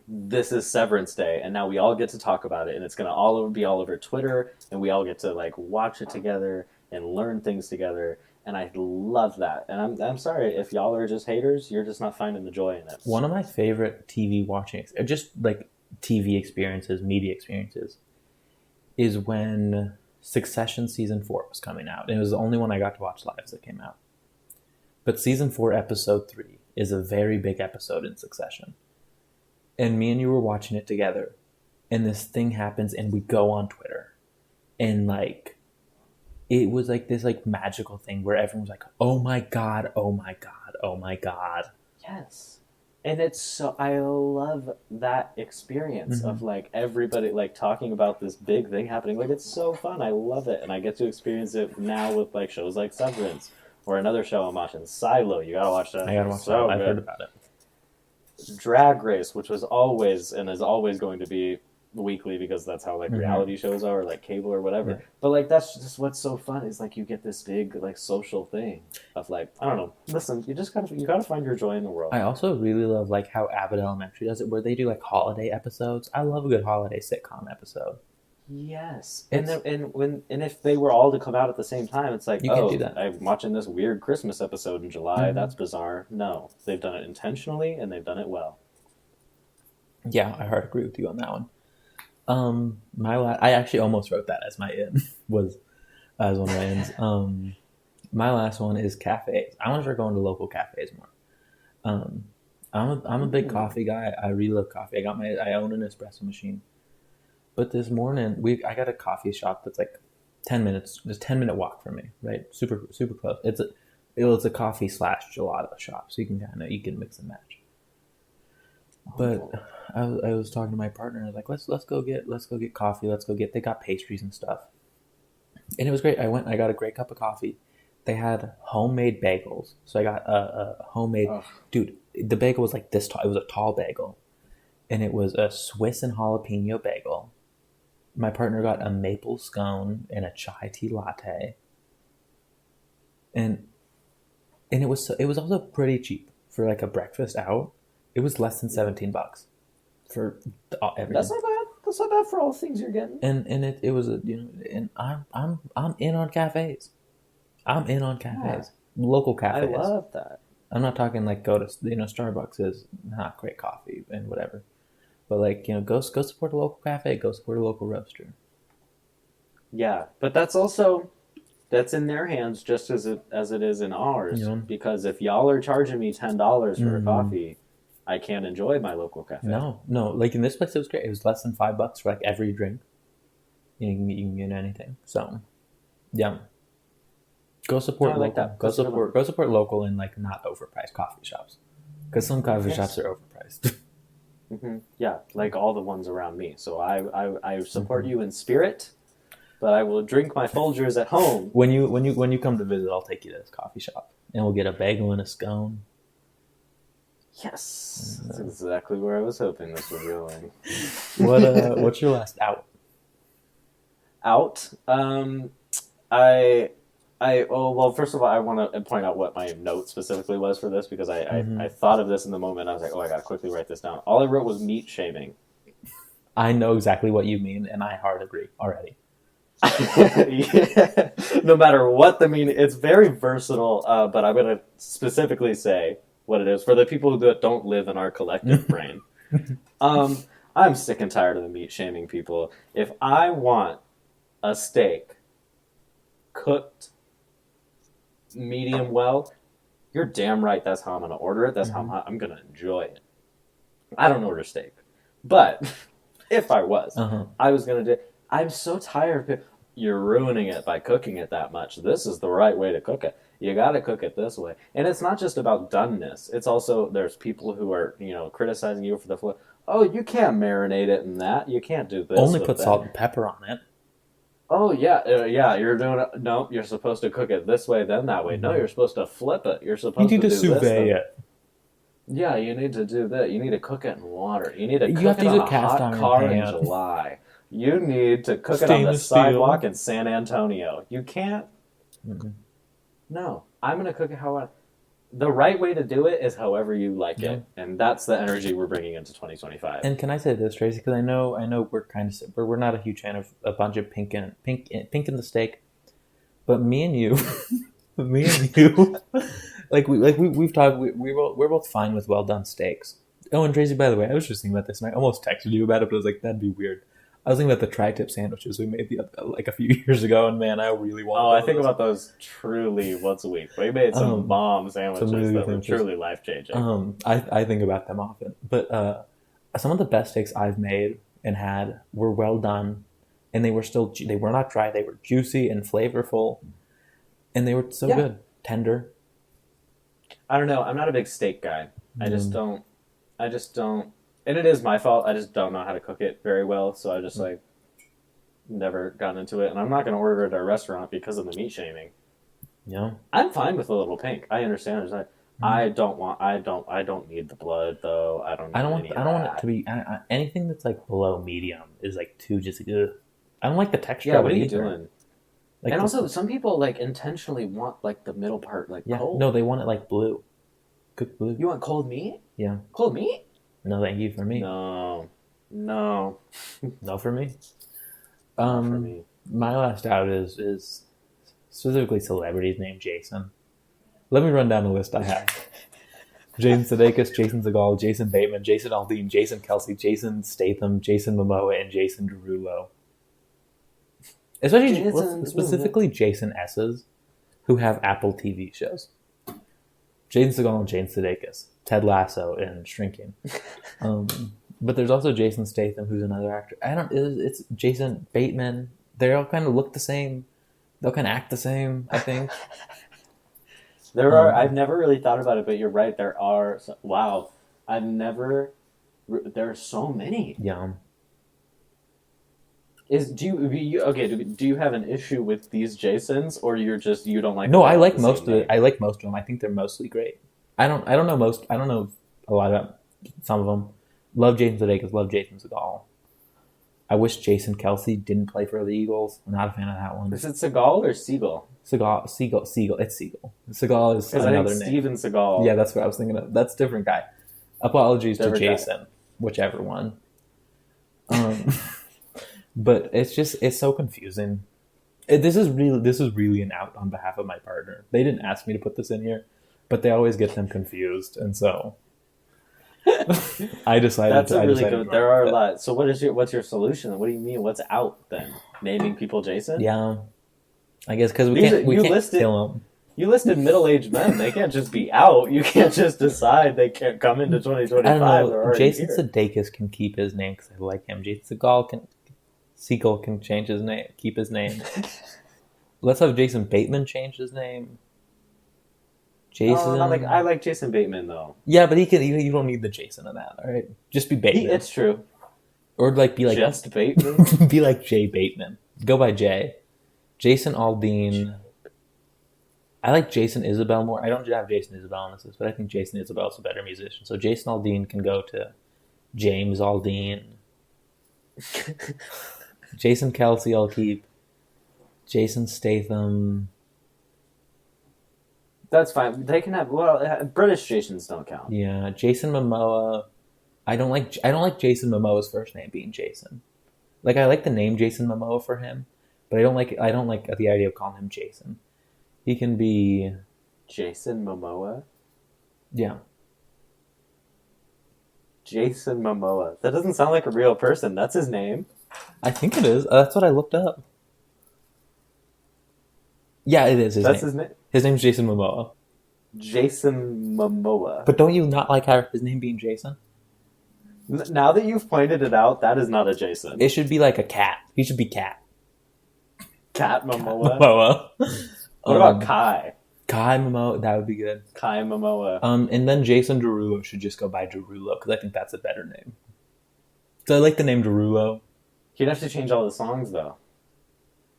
this is Severance Day, and now we all get to talk about it, and it's going to be all over Twitter, and we all get to, like, watch it together and learn things together, and I love that. And I'm sorry, if y'all are just haters, you're just not finding the joy in it. One of my favorite TV watching, just, like, TV experiences, media experiences, is when Succession Season 4 was coming out, and it was the only one I got to watch live that came out. But Season 4, Episode 3 is a very big episode in Succession. And me and you were watching it together. And this thing happens and we go on Twitter. And, like, it was like this like magical thing where everyone was like, oh my God, oh my God, oh my God. Yes. And it's so, I love that experience of like everybody like talking about this big thing happening. Like it's so fun. I love it. And I get to experience it now with like shows like Severance or another show I'm watching, Silo. You gotta watch that. I gotta watch so that. I've good. heard about it. Drag Race, which was always and is always going to be weekly because that's how like reality shows are, like cable or whatever. Yeah. But like that's just what's so fun is like you get this big like social thing of like I don't know. Listen, you gotta find your joy in the world. I also really love like how Abbott Elementary does it, where they do like holiday episodes. I love a good holiday sitcom episode. Yes, and if they were all to come out at the same time, it's like You can't do that. I'm watching this weird Christmas episode in July. That's bizarre. No, they've done it intentionally and they've done it well. Yeah, I hard agree with you on that one. I actually almost wrote that as my in was as one of my ins. My last one is cafes. I want to start going to local cafes more. I'm a big coffee guy. I really love coffee. I own an espresso machine. But this morning I got a coffee shop that's like 10 minutes, just 10-minute walk from me, right? Super super close. It's a coffee / gelato shop, so you can mix and match. But I was talking to my partner. I was like, let's go get coffee. They got pastries and stuff, and it was great. I got a great cup of coffee. They had homemade bagels, so I got a homemade. Dude, the bagel was like this tall. It was a tall bagel, and it was a Swiss and jalapeno bagel. My partner got a maple scone and a chai tea latte, and it was also pretty cheap for like a breakfast out. It was less than $17 for everything. That's not bad. That's not bad for all the things you're getting. And it was and I'm in on cafes. I'm in on cafes. Yeah. Local cafes. I love that. I'm not talking like go to Starbucks is not great coffee and whatever, but like go support a local cafe. Go support a local roaster. Yeah, but that's in their hands just as it is in ours. Yeah. Because if y'all are charging me $10 for a coffee, I can't enjoy my local cafe. No. Like in this place, it was great. It was less than $5 for like every drink. You can get anything. So, yeah. Go support local. Like that. Go support local and like not overpriced coffee shops, because some coffee shops are overpriced. Yeah, like all the ones around me. So I support you in spirit, but I will drink my Folgers at home. When you come to visit, I'll take you to this coffee shop and we'll get a bagel and a scone. Yes, that's exactly where I was hoping this was going. What's your last out? Out? Well, first of all, I want to point out what my note specifically was for this, because I thought of this in the moment. I was like, I got to quickly write this down. All I wrote was meat shaming. I know exactly what you mean, and I hard agree already. Yeah. No matter what the meaning, it's very versatile, but I'm going to specifically say what it is for the people that don't live in our collective brain. I'm sick and tired of the meat shaming people. If I want a steak cooked medium well, you're damn right that's how I'm going to order it. That's how I'm going to enjoy it. I don't order steak, but if I was, I was going to do. I'm so tired of it. You're ruining it by cooking it that much. This is the right way to cook it. You got to cook it this way. And it's not just about doneness. It's also, there's people who are, criticizing you for the flavor. Oh, you can't marinate it in that. You can't do this. Only put salt and pepper on it. Oh, yeah. You're doing it. No, you're supposed to cook it this way, then that way. No, you're supposed to flip it. You're supposed to do this. You need to sous vide it. Yeah, you need to do that. You need to cook it in water. You need to cook it on a hot car in July. You need to cook it on the sidewalk in San Antonio. You can't. No, I'm going to cook it how the right way to do it is however you like it. And that's the energy we're bringing into 2025. And can I say this, Tracy? Because I know we're not a huge fan of a bunch of pink in the steak. But me and you, we've talked. We're both fine with well done steaks. Oh, and Tracy, by the way, I was just thinking about this, and I almost texted you about it, but I was like, that'd be weird. I was thinking about the tri-tip sandwiches we made a few years ago, and man, I really want. Oh, I think about those truly once a week. We made some bomb sandwiches that were truly life changing. I think about them often, but some of the best steaks I've made and had were well done, and they were not dry. They were juicy and flavorful, and they were so good, tender. I don't know. I'm not a big steak guy. I just don't. And it is my fault. I just don't know how to cook it very well. So I just like never gotten into it. And I'm not going to order it at a restaurant because of the meat shaming. Yeah. I'm fine with a little pink. I understand. It's like, I don't need the blood though. I don't want it to be anything that's like below medium is like too just ugh. I don't like the texture. Yeah, what are you doing? Like and also, some people like intentionally want like the middle part like cold. No, they want it like blue, cooked blue. You want cold meat? Yeah, cold meat. No, thank you for me. No for me. For me. My last out is specifically celebrities named Jason. Let me run down the list I have. Jason Sudeikis, Jason Segel, Jason Bateman, Jason Aldean, Jason Kelsey, Jason Statham, Jason Momoa, and Jason Derulo. Especially specifically Jason S's, who have Apple TV shows. Jason Segel and Jason Sudeikis, Ted Lasso, and Shrinking. But there's also Jason Statham, who's another actor. It's Jason Bateman. They all kind of look the same. They'll kind of act the same, I think. I've never really thought about it, but you're right. There are. Wow. There are so many. Yeah. Do you have an issue with these Jasons, or you don't like? No, I like most of it. I like most of them. I think they're mostly great. I don't know a lot about some of them. Love Jason Sudeikis. Love Jason Segel. I wish Jason Kelsey didn't play for the Eagles. I'm not a fan of that one. Is it Segel or Siegel? Siegel. It's Siegel. Segel is another name. Steven Seagal. Yeah, that's what I was thinking of. That's a different guy. Apologies to Jason, guy. Whichever one. But it's so confusing. This is really an out on behalf of my partner. They didn't ask me to put this in here, but they always get them confused, and so I decided. That's really good. There are a lot. So what's your solution? What do you mean? What's out then? Naming people Jason? Yeah, I guess because we can't kill them. You listed middle-aged men. They can't just be out. You can't just decide they can't come into 2025. I don't know. Jason Sudeikis can keep his name because I like him. Jason Segel can change his name, keep his name. Let's have Jason Bateman change his name. Jason. I like Jason Bateman though. Yeah, but he can. You don't need the Jason in that. All right, just be Bateman. It's true. Or be like just Bateman. Be like Jay Bateman. Go by Jay. Jason Aldean. I like Jason Isabel more. I don't have Jason Isabel on this list, but I think Jason Isabel's a better musician. So Jason Aldean can go to James Aldean. Jason Kelsey, I'll keep. Jason Statham. That's fine. They can have British Jasons don't count. Yeah, Jason Momoa. I don't like Jason Momoa's first name being Jason. Like I like the name Jason Momoa for him, but I don't like the idea of calling him Jason. He can be Jason Momoa. Yeah. Jason Momoa. That doesn't sound like a real person. That's his name. I think it is. That's what I looked up. Yeah, it is his name. That's his name? His name's Jason Momoa. Jason Momoa. But don't you not like his name being Jason? Now that you've pointed it out, that is not a Jason. It should be like a cat. He should be Cat. Cat Momoa? Momoa. What about Kai? Kai Momoa, that would be good. Kai Momoa. And then Jason Derulo should just go by Derulo, because I think that's a better name. So I like the name Derulo. He'd have to change all the songs, though.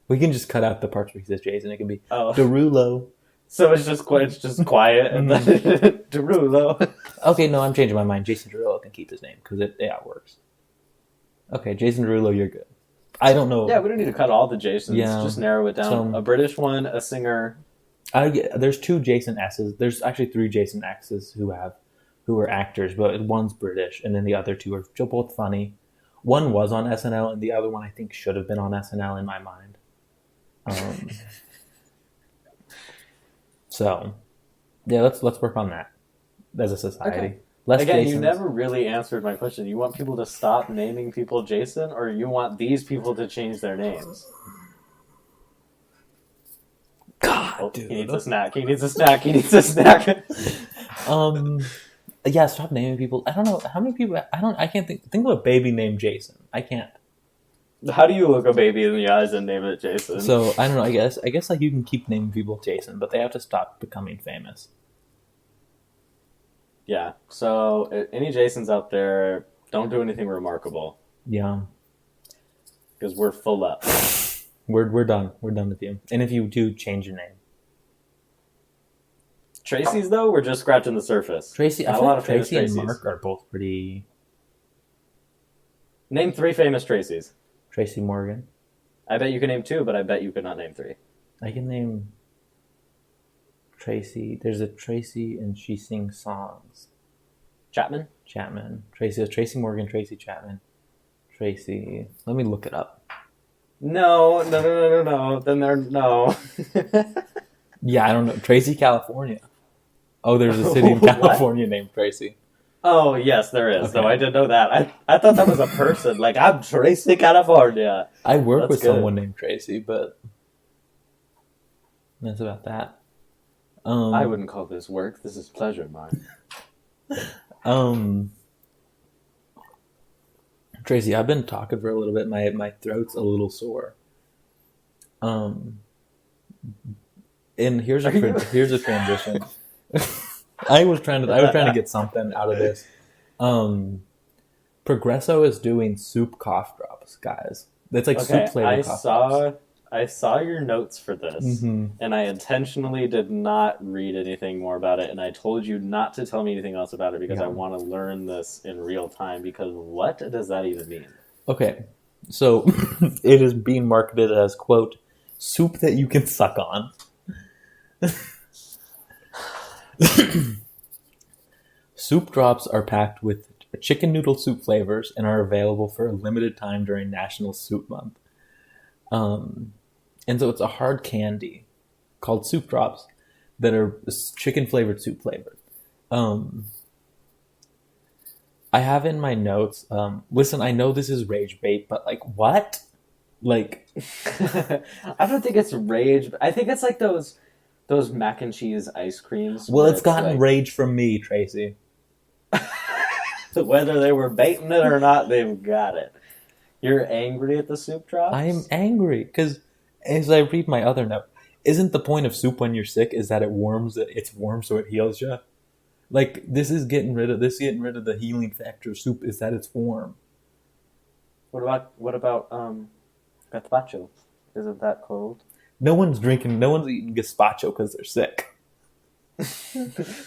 We can just cut out the parts where he says Jason. It can be Derulo. So it's just quiet, and then Derulo. Okay, no, I'm changing my mind. Jason Derulo can keep his name, because it works. Okay, Jason Derulo, you're good. I don't know. Yeah, we don't need to cut all the Jasons. Yeah. Just narrow it down. A British one, a singer. There's 2 Jason S's. There's actually 3 Jason X's who are actors, but one's British, and then the other 2 are both funny. One was on SNL, and the other one I think should have been on SNL in my mind. So, yeah, let's work on that as a society. Okay. Again, you never really answered my question. You want people to stop naming people Jason, or you want these people to change their names? God, dude. He needs a snack. Yeah, stop naming people. I don't know how many people. I can't think of a baby named Jason. I can't. How do you look a baby in the eyes and name it Jason? So I don't know. I guess like you can keep naming people Jason, but they have to stop becoming famous. Yeah. So any Jasons out there, don't do anything remarkable Yeah, because we're full up. we're done. We're done with you. And if you do, change your name. Tracy's though, we're just scratching the surface. Tracy, I Not a feel lot like of famous Tracy and Tracys. Mark are both pretty. Name 3 famous Tracys. Tracy Morgan. I bet you can name 2, but I bet you could not name 3. I can name Tracy. There's a Tracy and she sings songs. Chapman? Chapman. Tracy Morgan, Tracy Chapman. Tracy. Let me look it up. No. Then they're no. Yeah, I don't know. Tracy, California. Oh, there's a city in California named Tracy. Oh, yes, there is. Okay. No, I didn't know that. I thought that was a person. Like, I'm Tracy, California. I work That's with good. someone named Tracy, but that's about that. I wouldn't call this work. This is pleasure of mine. Tracy, I've been talking for a little bit. My throat's a little sore. And here's a transition. I was trying to get something out of this. Progresso is doing soup cough drops, guys. It's like soup flavored cough drops. I saw your notes for this, and I intentionally did not read anything more about it, and I told you not to tell me anything else about it because I want to learn this in real time, because what does that even mean? Okay, so it is being marketed as, quote, soup that you can suck on. Soup drops are packed with chicken noodle soup flavors and are available for a limited time during National Soup Month. And so it's a hard candy called soup drops that are chicken flavored soup flavored. I have in my notes, listen, I know this is rage bait, but like, what? Like, I don't think it's rage, but I think it's like those mac and cheese ice creams. Well, it's gotten rage from me, Tracy. Whether they were baiting it or not, they've got it. You're angry at the soup drops? I'm angry because as I read my other note, isn't the point of soup when you're sick is that it's warm so it heals you? Like, this is getting rid of the healing factor of soup is that it's warm. What about gazpacho? Isn't that cold? No one's eating gazpacho because they're sick.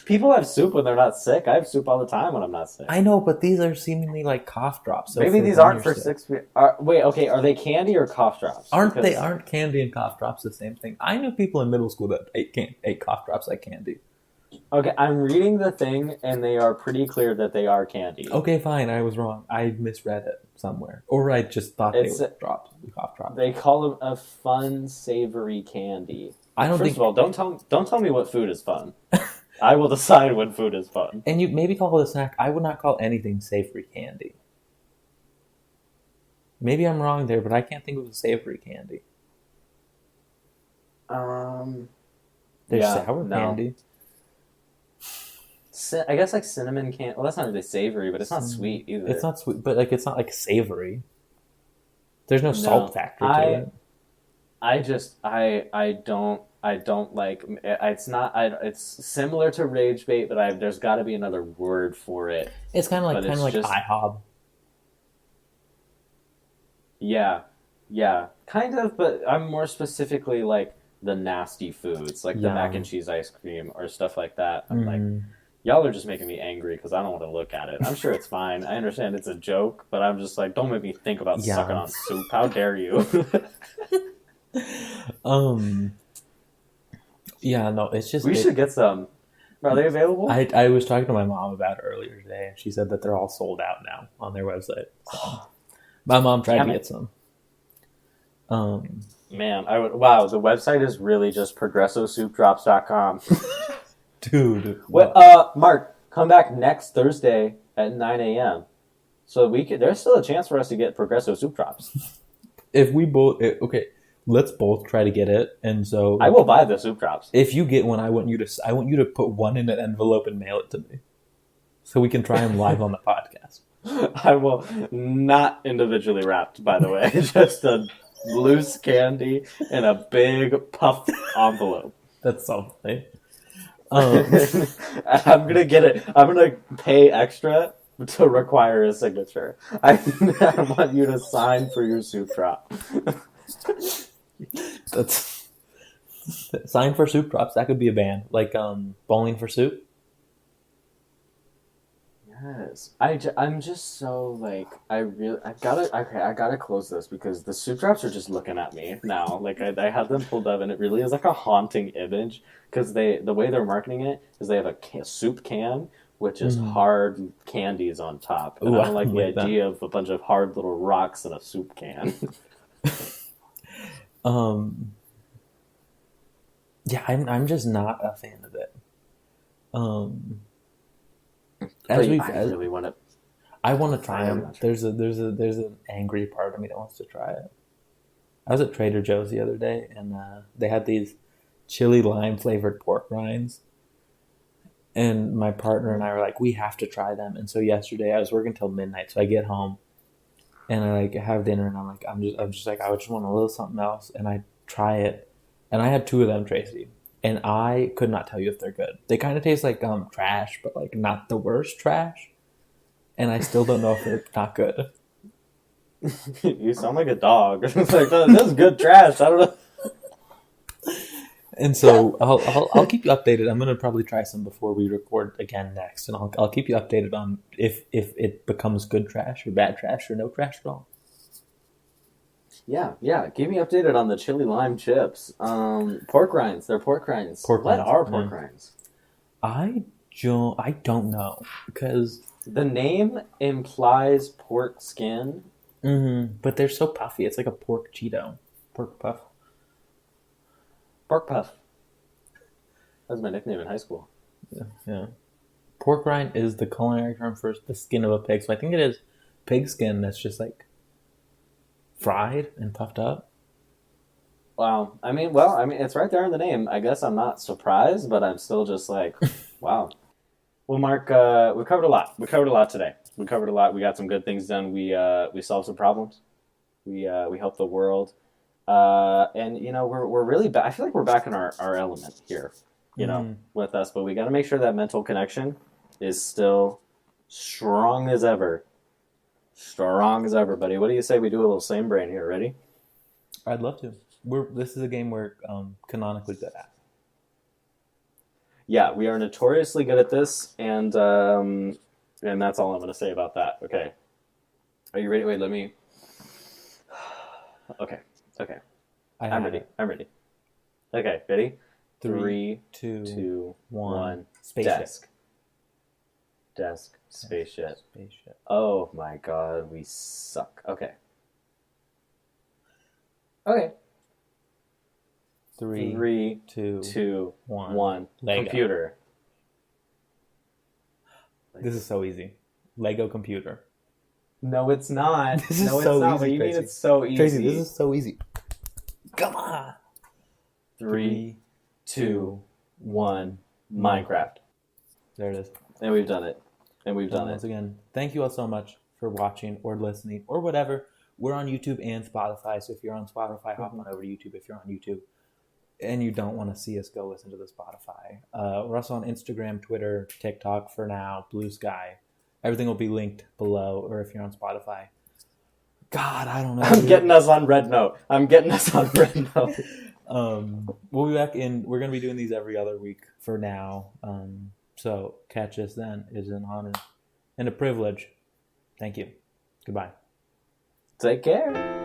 People have soup when they're not sick. I have soup all the time when I'm not sick. I know, but these are seemingly like cough drops. So maybe these aren't for sick. Wait, okay, are they candy or cough drops? Aren't candy and cough drops the same thing? I knew people in middle school that ate cough drops like candy. Okay, I'm reading the thing, and they are pretty clear that they are candy. Okay, fine. I was wrong. I misread it somewhere. Or I just thought they were cough drops. They call them a fun, savory candy. First of all, don't tell me what food is fun. I will decide when food is fun. And you maybe call it a snack. I would not call anything savory candy. Maybe I'm wrong there, but I can't think of a savory candy. There's sour candy. I guess like cinnamon candy. Well, that's not really savory, but it's not sweet either. It's not sweet, but like it's not like savory. There's no salt factor to it. I don't like. It's not. It's similar to rage bait, but there's got to be another word for it. It's kind of like IHOB. Yeah, kind of. But I'm more specifically like the nasty foods, like the mac and cheese ice cream or stuff like that. I'm like, y'all are just making me angry because I don't want to look at it. I'm sure it's fine. I understand it's a joke, but I'm just like, don't make me think about sucking on soup. How dare you? Yeah, no, it's just... We should get some. Are they available? I was talking to my mom about it earlier today, and she said that they're all sold out now on their website. So. My mom tried to get some. Man, wow, the website is really just progressosoupdrops.com. Dude. What? Mark, come back next Thursday at 9 a.m. So there's still a chance for us to get Progresso Soup Drops. If we both... Okay. Let's both try to get it, and so I will buy the soup drops. If you get one, I want you to put one in an envelope and mail it to me, so we can try them live on the podcast. I will not individually wrapped, by the way. Just a loose candy in a big puff envelope. That's so funny. I'm gonna get it. I'm gonna pay extra to require a signature. I want you to sign for your soup drop. That's sign for soup drops. That could be a band, like bowling for soup. Yes, I'm just so like I gotta close this because the soup drops are just looking at me now. Like I have them pulled up and it really is like a haunting image because the way they're marketing it is they have a soup can which is hard candies on top, and Ooh, I don't like I the like that. idea of a bunch of hard little rocks in a soup can. Um, yeah, I'm just not a fan of it. Um, But as we've, I as, really want to. I want to I try really them. want to. There's an angry part of me that wants to try it. I was at Trader Joe's the other day, and they had these chili lime flavored pork rinds. And my partner and I were like, we have to try them. And so yesterday I was working till midnight, so I get home and I like have dinner, and I'm just like, I just want a little something else, and I try it, and I had two of them, Tracy, and I could not tell you if they're good. They kind of taste like trash, but like not the worst trash, and I still don't know if they're not good. You sound like a dog. It's like that's good trash. I don't know. And so I'll keep you updated. I'm gonna probably try some before we record again next, and I'll keep you updated on if it becomes good trash or bad trash or no trash at all. Yeah, yeah. Keep me updated on the chili lime chips. Pork rinds. They're pork rinds. Pork What rinds, are pork yeah. rinds? I don't know because The name implies pork skin. but they're so puffy. It's like a pork Cheeto, pork puff. Pork puff. That was my nickname in high school. Yeah. Pork rind is the culinary term for the skin of a pig. So I think it is pig skin that's just like fried and puffed up. Wow. I mean, it's right there in the name. I guess I'm not surprised, but I'm still just like, wow. Well, Mark, we covered a lot. We covered a lot today. We covered a lot. We got some good things done. We solved some problems. We helped the world. And we're really back. I feel like we're back in our element here, with us. But we got to make sure that mental connection is still strong as ever, buddy. What do you say we do a little same brain here? Ready? I'd love to. This is a game we're canonically good at. Yeah, we are notoriously good at this, and that's all I'm going to say about that. Okay, are you ready? Wait, let me. Okay. I'm ready. I'm ready. Okay, ready? 3, 2, 1. Spaceship. Desk. Spaceship. Spaceship. Oh my god, we suck. Okay. Okay. 3, 2, 2, 1. Lego. Computer. This is so easy. Lego computer. No, it's not. This is no, it's so not. easy, What do you mean Tracy. it's so easy? Tracy, this is so easy. Come on. 3, 2, 1. Minecraft. There it is. And we've done it. Once again, thank you all so much for watching or listening or whatever. We're on YouTube and Spotify, so if you're on Spotify, hop on over to YouTube if you're on YouTube and you don't want to see us, go listen to the Spotify. We're also on Instagram, Twitter, TikTok for now, Blue Sky. Everything will be linked below, or if you're on Spotify. God, I don't know. I'm getting us on Red Note. We'll be back in. We're going to be doing these every other week for now. So catch us then. It is an honor and a privilege. Thank you. Goodbye. Take care.